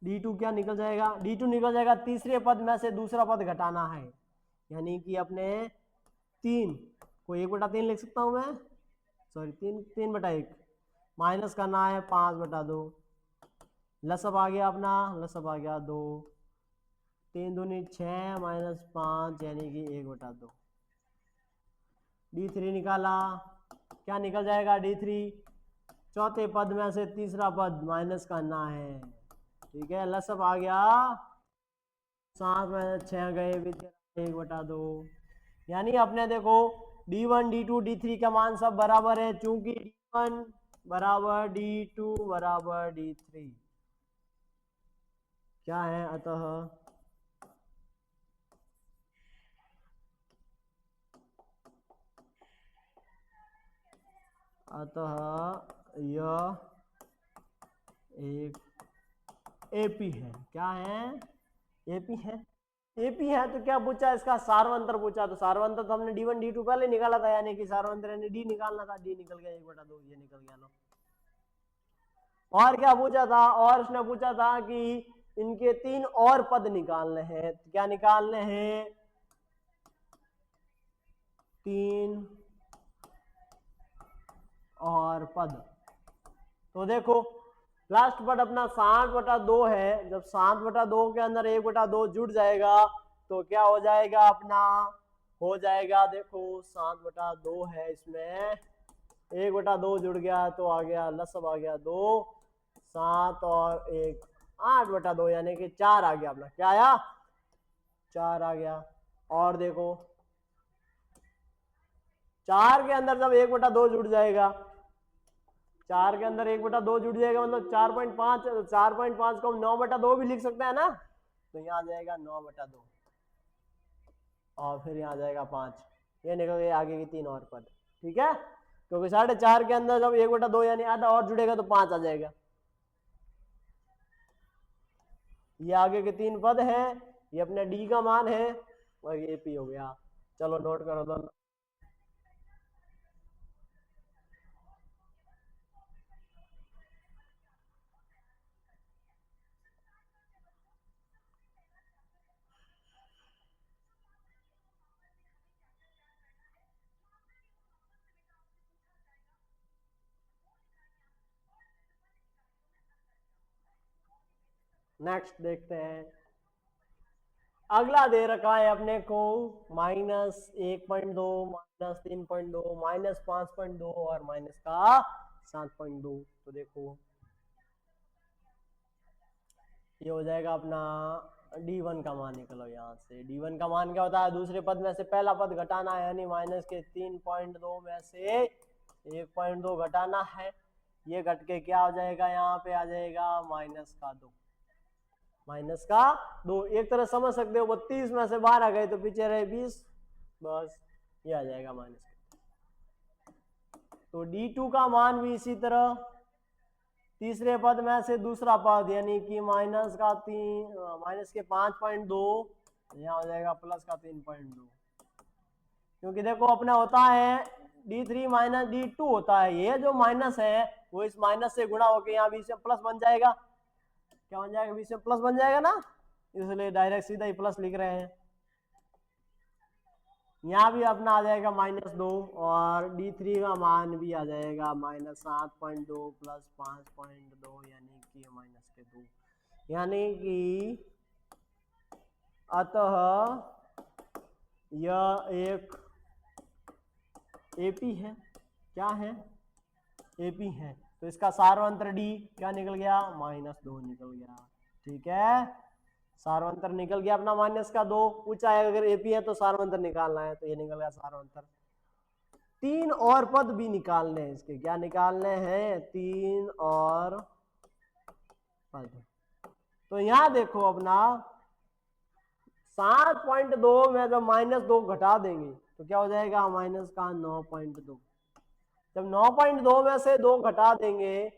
D2 क्या निकल जाएगा, D2 निकल जाएगा तीसरे पद में से दूसरा पद घटाना है, यानी कि अपने 3 को 1/3 लिख सकता हूं मैं, सॉरी 3/1 माइनस करना है 5/2, लसब आ गया अपना, लसब आ गया 2, 3 दूनी 6 माइनस 5 यानी कि 1/2। D3 निकाला, क्या निकल जाएगा D3, चौथे पद में से तीसरा पद माइनस करना है, ठीक है, लसब आ गया 7 में 6 गए, 1/2, यानी अपने देखो D1 D2 D3 का मान सब बराबर है, चूंकि D1 बराबर D2 बराबर D3 क्या है, अतः यह एक एपी है। क्या है, एपी है। एपी है तो क्या पूछा, इसका सार्वंतर पूछा, तो सार्वंतर तो हमने D1 D2 पहले निकाला था, यानी कि सार्वंतर यानी D निकालना था, D निकल गया 1/2, ये निकल गया लो। और क्या पूछा था, और उसने पूछा था कि इनके 3 और पद निकालने हैं, तो क्या निकालने हैं, 3 और पद। तो देखो लास्ट पद अपना 7/2 है, जब 7/2 के अंदर 1/2 जुड़ जाएगा तो क्या हो जाएगा अपना, हो जाएगा देखो 7/2 है, इसमें 1/2 जुड़ गया तो आ गया लसब आ गया 2, 7 और 1 8/2 यानी कि 4 आ गया अपना, क्या आया 4 आ गया। और देखो 4 के अंदर जब 1/2 जुड़ जाएगा, 4 के अंदर 1/2 जुड़ जाएगा मतलब 4.5, 4.5 को हम 9/2 भी लिख सकते हैं ना, तो यहाँ आ जाएगा 9/2 और फिर यहाँ आ जाएगा 5, ये निकल गए आगे की 3 और पद, ठीक है, क्योंकि 4.5 के अंदर जब 1/2 यानी आधा और जुड़ेगा तो 5 आ जाएगा। ये आगे के 3 पद है, ये अपने D का मान है और ये P हो गया। चलो नोट करो दोनों। नेक्स्ट देखते हैं, अगला दे रखा है अपने को -1.2 -3.2 -5.2 और माइनस का 7.2। तो देखो ये हो जाएगा अपना D1 का मान निकलो यहाँ से। D1 का मान क्या होता है, दूसरे पद में से पहला पद घटाना है, यानी माइनस के 3.2 में से 1.2 घटाना है। ये घट के क्या हो जाएगा, यहाँ पे आ जाएगा माइनस का 2। माइनस का 2 एक तरह समझ सकते हो, 32 में से 12 गए तो पीछे रहे 20, बस ये आ जाएगा माइनस का। तो D2 का मान भी इसी तरह तीसरे पद में से दूसरा पद यानी कि माइनस के 5.2 यहाँ हो जाएगा प्लस का 3.2, क्योंकि देखो अपना होता है D3 माइनस D2 होता है, ये जो माइनस है वो इस माइनस से गुणा होकर यहाँ बीच में प्लस बन जाएगा। क्या बन जाएगा, बीच में प्लस बन जाएगा ना, इसलिए डायरेक्ट सीधा ही प्लस लिख रहे हैं। यहाँ भी अपना आ जाएगा -2 और D3 का मान भी आ जाएगा -7.2 प्लस 5.2 यानी कि -2, यानी कि अतः यह एक एपी है। क्या है, एपी है। तो इसका सार्वंतर D क्या निकल गया, -2 निकल गया। ठीक है, सार्वंतर निकल गया अपना -2। पूछा है अगर एपी है तो सार्वंतर निकालना है, तो ये निकल गया सार्वंतर। 3 और पद भी निकालने हैं इसके। क्या निकालने हैं, 3 और पद। तो यहां देखो अपना 7.2 में जब -2 घटा देंगे तो क्या हो जाएगा, माइनस का 9.2। जब 9.2 में से 2 घटा देंगे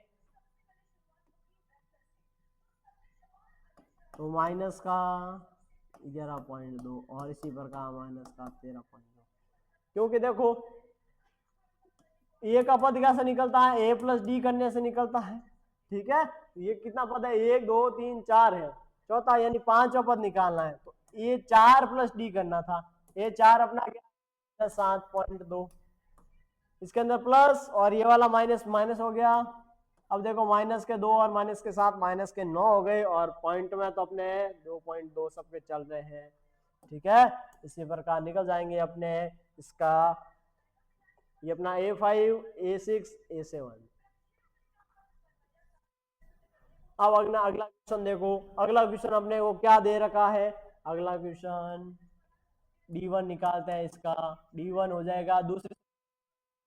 तो माइनस का 11.2 और इसी प्रकार माइनस का 13.2, क्योंकि देखो ए का पद कैसे निकलता है, ए प्लस डी करने से निकलता है। ठीक है, ये कितना पद है, 1 2 3 4 है, चौथा यानी 5वां पद निकालना है, तो ए 4 प्लस डी करना था। ए 4 अपना क्या 7.2, इसके अंदर प्लस और ये वाला माइनस माइनस हो गया। अब देखो -2 और -7 -9 हो गए, और पॉइंट में तो अपने 2.2 सबके चल रहे हैं। ठीक है, इसी प्रकार निकल जाएंगे अपने इसका, ये अपना A5 A6 A7। अब अगला क्वेश्चन देखो, अगला क्वेश्चन अपने को क्या दे रखा है, अगला क्वेश्चन D1 निकालते हैं। इसका D1 हो जाएगा, दूसरे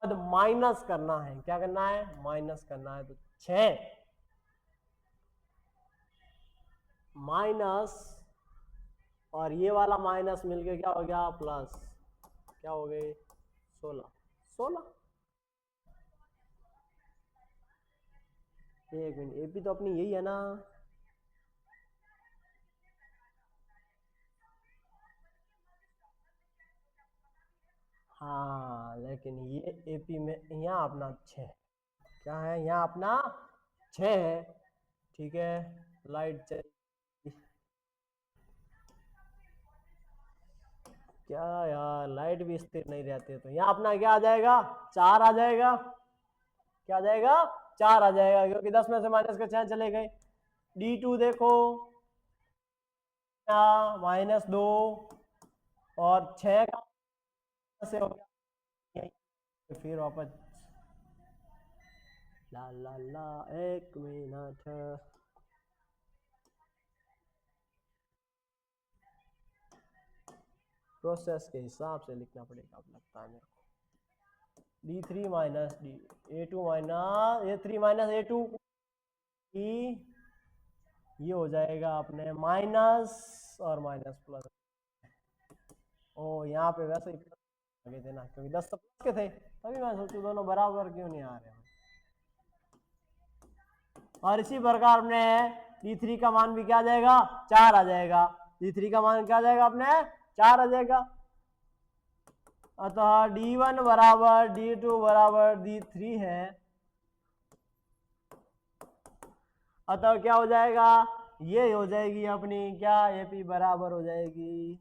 पद माइनस करना है। क्या करना है, माइनस करना है। तो 6 माइनस और ये वाला माइनस मिलके क्या हो गया, प्लस। क्या हो गए, 16। एक मिनट, एपी तो अपनी यही है ना, हाँ, लेकिन ये एपी में यहाँ अपना 6 क्या है, यहाँ अपना 6 है। ठीक है, लाइट चली, क्या यार, लाइट भी स्थिर नहीं रहती है। तो यहाँ अपना क्या आ जाएगा, 4 आ जाएगा। क्या आ जाएगा, 4 आ जाएगा, क्योंकि 10 में से माइनस के 6 चले गए। D2 देखो -2 और 6 का से हो गया, फिर वापस ला ला ला, 1 मिनट, प्रोसेस के हिसाब से लिखना पड़ेगा, अब लगता है मेरे को। D3 minus D A2 minus A3 minus A2 की, ये हो जाएगा अपने माइनस और माइनस प्लस। ओ यहाँ पे वैसे ही आगे देना, क्योंकि 10 तो प्लस के थे, तभी मैं सोचूं दोनों बराबर क्यों नहीं आ रहे हैं। और इसी प्रकार अपने D3 का मान भी क्या आ जाएगा, 4 आ जाएगा। D3 का मान क्या आ जाएगा अपने, 4 आ जाएगा। अतः D1 बराबर D2 बराबर D3 है। अतः क्या हो जाएगा, ये हो जाएगी अपनी क्या, एपी बराबर हो जाएगी,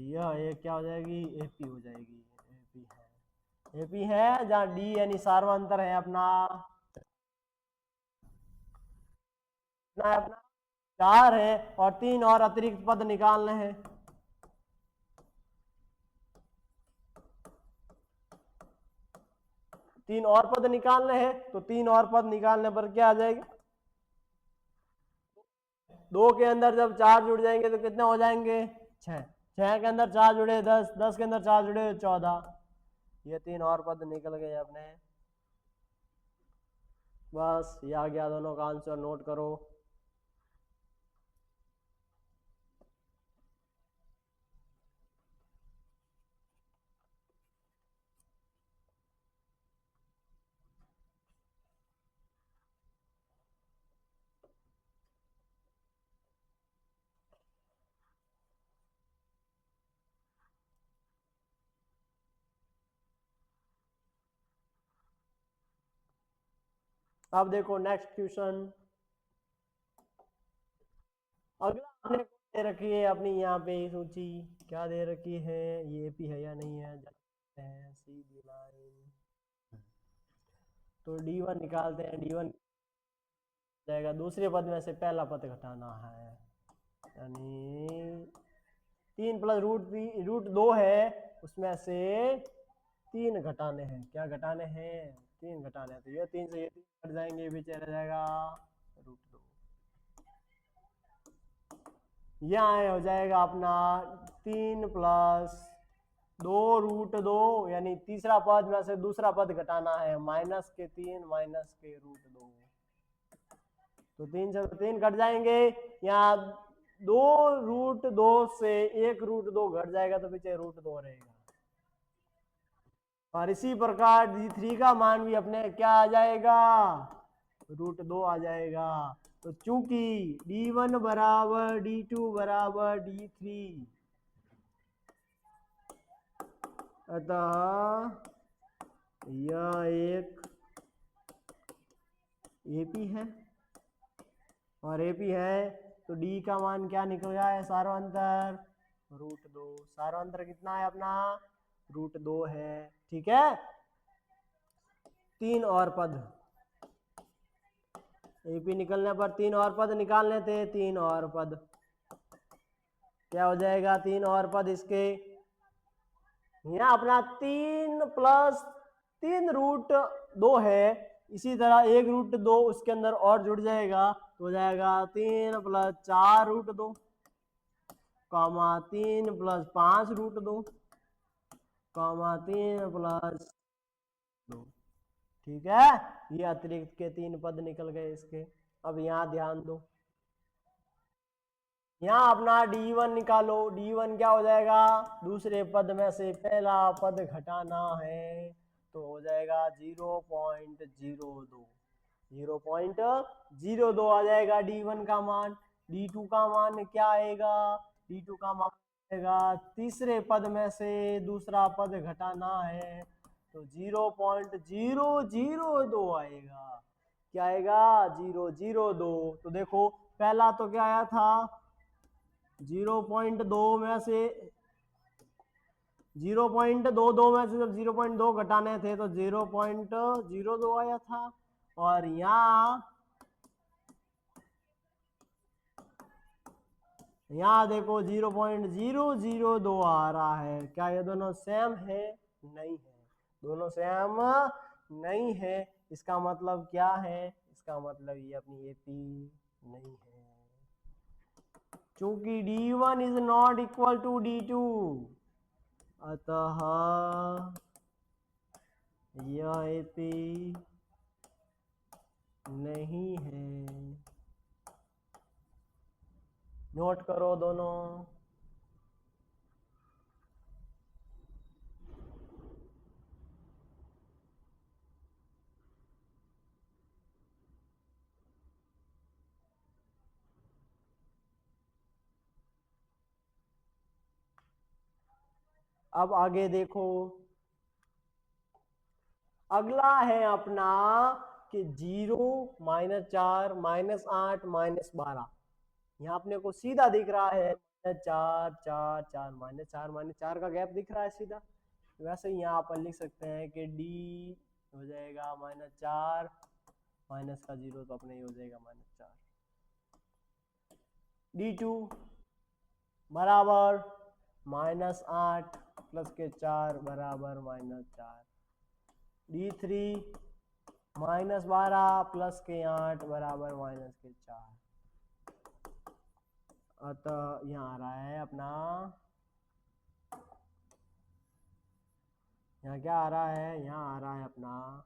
यह एक क्या हो जाएगी, एपी हो जाएगी। एपी है जहाँ डी यानी सार्वंतर है अपना 4 है, और 3 और अतिरिक्त पद निकालने हैं। तीन और पद निकालने हैं, तो तीन और पद निकालने पर क्या आ जाएगा, दो के अंदर जब चार जुड़ जाएंगे तो कितने हो जाएंगे, छह, छह के अंदर चार जुड़े 10, 10 के अंदर चार जुड़े 14, ये तीन और पद निकल गए अपने। बस ये आ गया, दोनों का आंसर नोट करो। अब देखो नेक्स्ट क्वेश्चन, अगला आपने दे रखी है अपनी यहाँ पे सूची, क्या दे रखी है, ये भी है या नहीं है, सीधी लाइन, तो D1 निकालते हैं, D1 जाएगा, दूसरे पद में से पहला पद घटाना है, यानी 3 प्लस रूट 2 है, उसमें से 3 घटाने हैं, क्या घटाने हैं, 3 घटाने हैं, तो ये 3 से ये 3 कट जाएंगे, पीछे रह जाएगा √2, यहाँ हो जाएगा अपना 3 प्लस 2 √2, यानी तीसरा पद में से दूसरा पद घटाना है, -3 -√2, तो 3 से 3 घट जाएंगे, यहाँ 2 √2 से 1 √2 घट जाएगा, तो पीछे √2 रहेगा, और इसी प्रकार D3 का मान भी अपने क्या आ जाएगा, √2 आ जाएगा। तो चूंकि D1 बराबर D2 बराबर D3, अतः यह एक AP है, और AP है, तो D का मान क्या निकल गया है, सार्वंतर √2, सार्वंतर कितना है अपना, √2 है, ठीक है। 3 और पद, AP निकलने पर 3 और पद निकालने थे, 3 और पद क्या हो जाएगा, 3 और पद इसके, यहाँ अपना 3 प्लस 3 √2 है, इसी तरह 1 √2 उसके अंदर और जुड़ जाएगा, तो हो जाएगा 3 प्लस 4 √2, 3 प्लस 5 √2, 3 प्लस 2, ठीक है, ये अतिरिक्त के 3 पद निकल गए इसके। अब यहाँ ध्यान दो, यहाँ अपना D1 निकालो, D1 क्या हो जाएगा, दूसरे पद में से पहला पद घटाना है, तो हो जाएगा 0.02, 0.02 आ जाएगा D1 का मान। D2 का मान क्या आएगा, D2 का मान आएगा, तीसरे पद में से दूसरा पद घटाना है, तो 0.002 आएगा, क्या आएगा, 002। तो देखो पहला तो क्या आया था, 0.2 में से 0.22 में से जब 0.2 घटाने थे तो 0.02 आया था, और यहाँ देखो 0.002 आ रहा है, क्या ये दोनों सेम है, नहीं है, दोनों सेम नहीं है, इसका मतलब क्या है, इसका मतलब ये अपनी AP नहीं है, चूंकि D1 is not equal to D2, अतः यह AP नहीं है, नोट करो दोनों। अब आगे देखो, अगला है अपना कि 0 -4 -8 -12, यहाँ अपने को सीधा दिख रहा है, -4 4 4 -4 -4 का गैप दिख रहा है सीधा, वैसे ही यहाँ अपन लिख सकते हैं कि D हो जाएगा -4, माइनस का 0 तो अपने ही हो जाएगा -4, D2 बराबर -8 प्लस के 4 बराबर -4, D3 -12 प्लस के 8 बराबर माइनस के 4। अतः यहाँ आ रहा है अपना, यहाँ क्या आ रहा है, यहाँ आ रहा है अपना,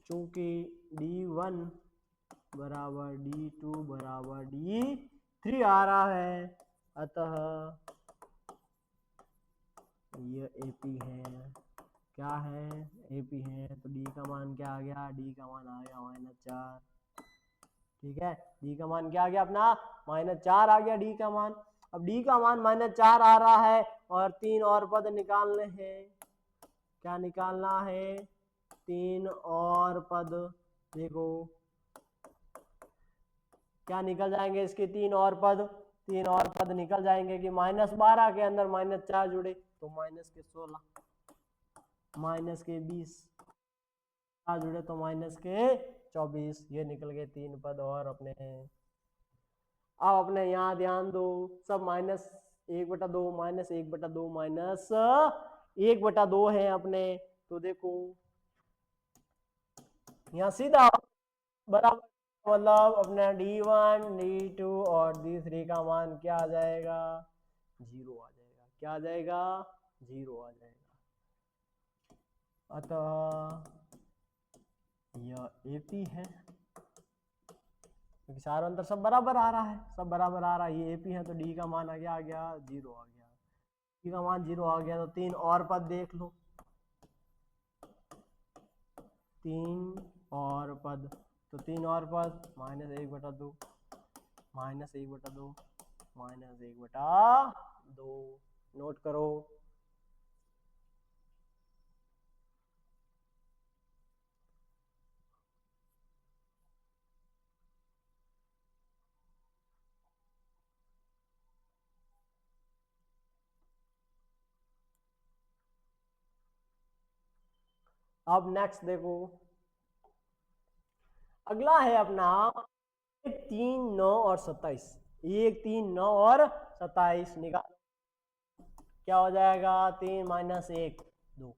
चूंकि D1 बराबर D2 बराबर D3 आ रहा है, अतः ये AP है। क्या है, AP है। तो D का मान क्या आ गया, D का मान आ गया -4। ठीक है, D का मान क्या आ गया अपना, -4 आ गया D का मान। अब D का मान -4 आ रहा है और 3 और पद निकालने हैं। क्या निकालना है, 3 और पद। देखो क्या निकल जाएंगे इसके 3 और पद, 3 और पद निकल जाएंगे कि -12 के अंदर -4 जुड़े तो -16, -20 जुड़े तो -24। ये निकल गए 3 पद और अपने हैं। अब अपने यहाँ ध्यान दो, सब -1/2 -1/2 -1/2 है अपने। तो देखो यहाँ सीधा बराबर, मतलब अपने D1 D2 और D3 का मान क्या आ जाएगा, 0 आ जाएगा। क्या आ जाएगा, 0 आ जाएगा। अतः यह AP है, क्योंकि सारा अंतर सब बराबर आ रहा है, सब बराबर आ रहा है। ये AP है तो D का मान आ गया 0 आ गया। D का मान 0 आ गया तो 3 और पद देख लो, 3 और पद। तो 3 और पद -1/2 -1/2 -1/2। नोट करो। अब नेक्स्ट देखो, अगला है अपना 1 3 9 और 27। 1 3 9 और 27 निकालो। क्या हो जाएगा, 3 - 1 2।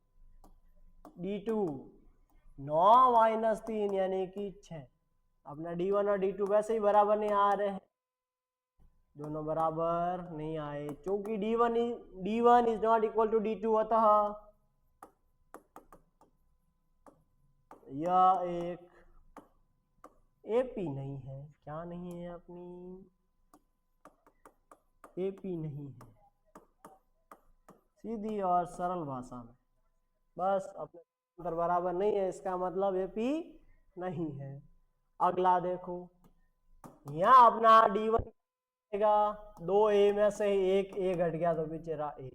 D2 9 - 3 यानी कि 6। अपना D1 और D2 वैसे ही बराबर नहीं आ रहे हैं, दोनों बराबर नहीं आए, क्योंकि D1 is not equal to D2। अतः यह एक AP नहीं है। क्या नहीं है अपनी, AP नहीं है। सीधी और सरल भाषा में, बस अपने अंतर बराबर नहीं है, इसका मतलब AP नहीं है। अगला देखो, यहाँ अपना D1 2 A में से एक A घट गया तो पीछे रहा A।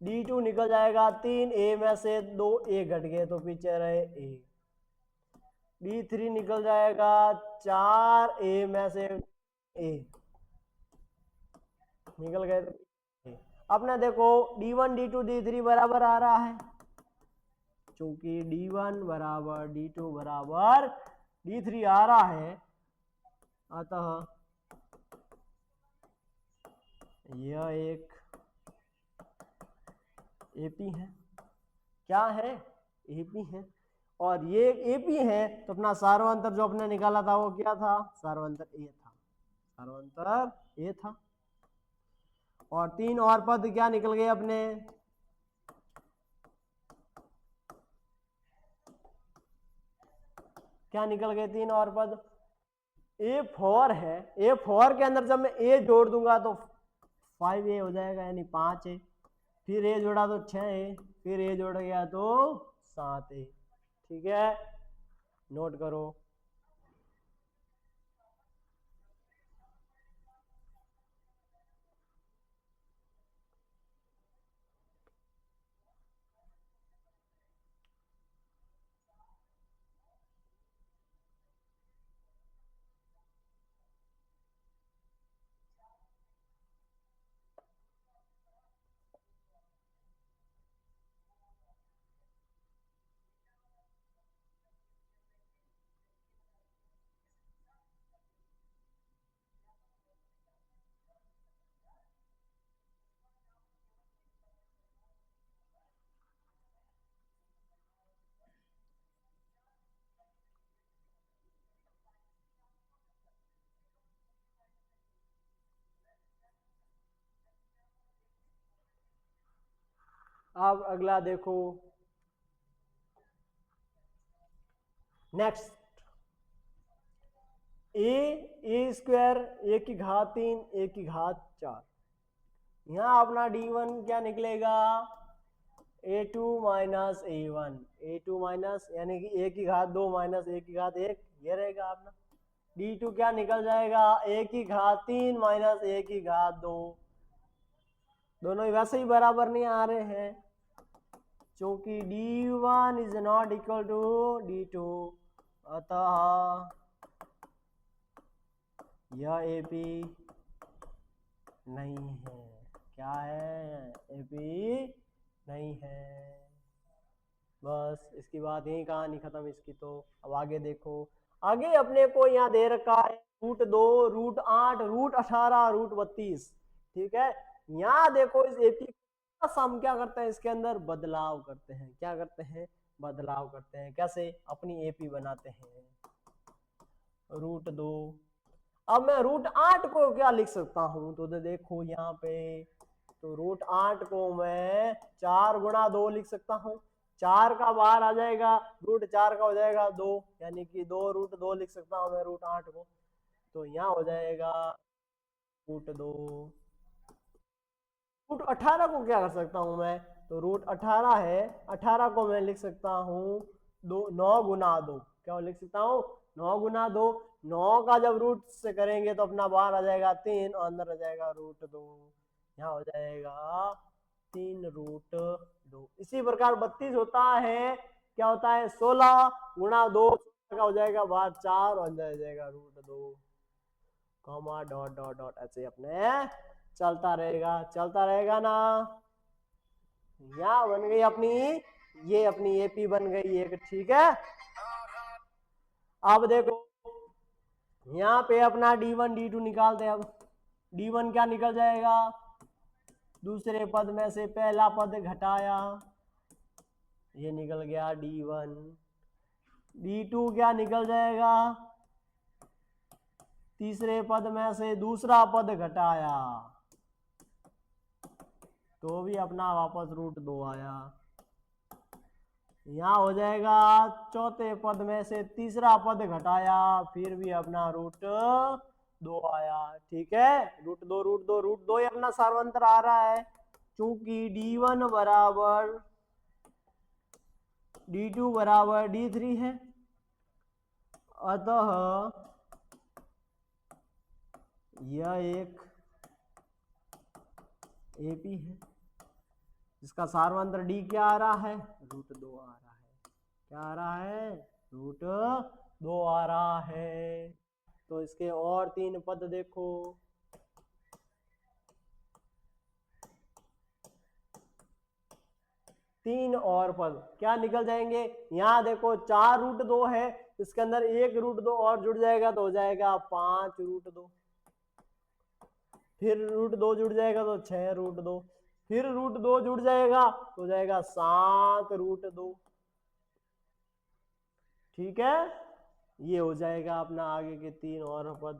D2 निकल जाएगा 3 A में से 2 A घट गए तो पीछे रहे A। D3 निकल जाएगा 4 A में से A निकल गए तो A। अपने देखो D1 D2 D3 बराबर आ रहा है, क्योंकि D1 बराबर D2 बराबर D3 आ रहा है, अतः यह एक AP है। क्या है, AP है। और ये AP है तो अपना सार्वंतर जो अपने निकाला था वो क्या था, सार्वंतर A था, सार्वंतर A था। और 3 और पद क्या निकल गए अपने, क्या निकल गए 3 और पद, A4 है। A4 के अंदर जब मैं A जोड़ दूंगा तो 5A हो जाएगा, यानी 5A। फिर A जोड़ा तो 6A, फिर A जोड़ गया तो 7A। ठीक है, नोट करो। अब अगला देखो, नेक्स्ट ए स्क्वायर ए की घात 3 ए की घात 4, यहाँ अपना d1 क्या निकलेगा, a2 minus a1, a2 minus यानी कि ए की घात 2 माइनस ए की घात 1, ये रहेगा अपना। d2 क्या निकल जाएगा, ए की घात 3 माइनस ए की घात 2, दोनों वैसे ही बराबर नहीं आ रहे हैं क्योंकि d1 is not equal to d2, अतः यह एपी नहीं है। क्या है, एपी नहीं है। बस इसकी बात यही कहानी खत्म इसकी। तो अब आगे देखो, आगे अपने को यहाँ दे रखा है √2, √8, √18, √32, ठीक है। यहाँ देखो इस एपी का हम क्या करते हैं, इसके अंदर बदलाव करते हैं। क्या करते हैं, बदलाव करते हैं। कैसे, अपनी एपी बनाते हैं √2। अब मैं √8 को क्या लिख सकता हूं, तो देखो यहाँ पे, तो √8 को मैं 4 गुणा 2 लिख सकता हूँ। 4 का बाहर आ जाएगा, √4 का हो जाएगा 2, यानी कि 2 √2 लिख सकता हूँ मैं √8 को। तो यहाँ हो जाएगा √2। √18 को क्या कर सकता हूँ मैं, तो √18 है, 18 को मैं लिख सकता हूँ 9 गुना 2। क्या लिख सकता हूँ, 9 गुना 2। 9 का जब रूट से करेंगे तो अपना बाहर आ जाएगा 3 और अंदर आ जाएगा √2। यहाँ हो जाएगा 3√2। इसी प्रकार 32 होता है, क्या होता है, 16 गुणा 2, का हो जाएगा बाहर 4 और अंदर आ जाएगा √2, कॉमा डॉट डॉट डॉट, ऐसे अपने चलता रहेगा, चलता रहेगा ना। यहाँ बन गई अपनी, ये अपनी एपी बन गई एक, ठीक है। अब देखो यहाँ पे अपना d1 d2 निकालते हैं। अब d1 क्या निकल जाएगा, दूसरे पद में से पहला पद घटाया, ये निकल गया d1। d2 क्या निकल जाएगा, तीसरे पद में से दूसरा पद घटाया, तो भी अपना वापस √2 आया। यहाँ हो जाएगा चौथे पद में से तीसरा पद घटाया, फिर भी अपना √2 आया, ठीक है। √2 √2 √2 ही अपना सार्वंतर आ रहा है, क्योंकि d1 बराबर d2 बराबर d3 है, अतः यह एक एपी है। इसका सार्वंतर डी क्या आ रहा है, √2 आ रहा है। क्या आ रहा है, √2 आ रहा है। तो इसके और 3 पद देखो, तीन और पद क्या निकल जाएंगे, यहाँ देखो 4√2 है, इसके अंदर 1 √2 और जुड़ जाएगा तो हो जाएगा 5 √2, फिर √2 जुड़ जाएगा तो 6 √2, फिर √2 जुड़ जाएगा तो हो जाएगा 7 √2, ठीक है। ये हो जाएगा अपना आगे के 3 और पद।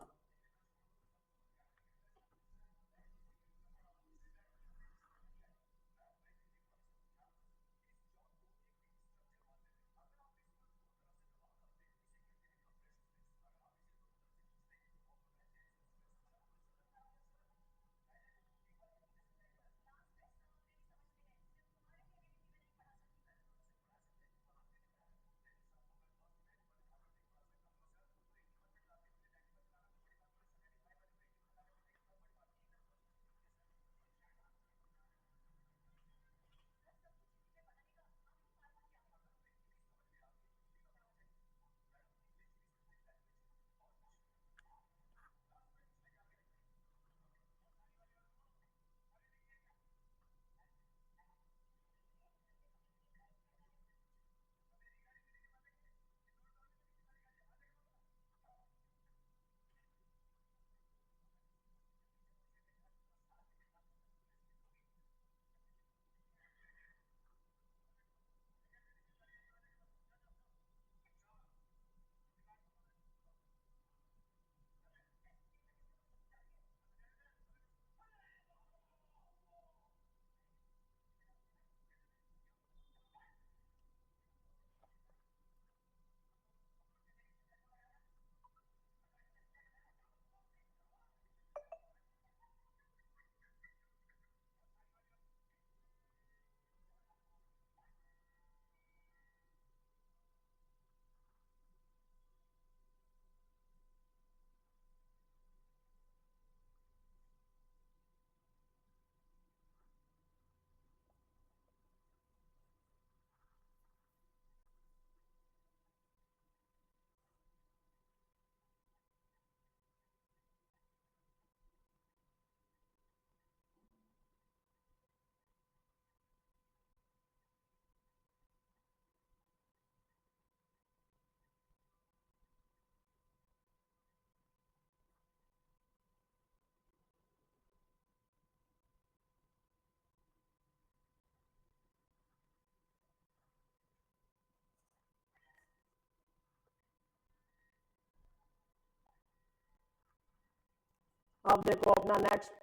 अब देखो अपना नेक्स्ट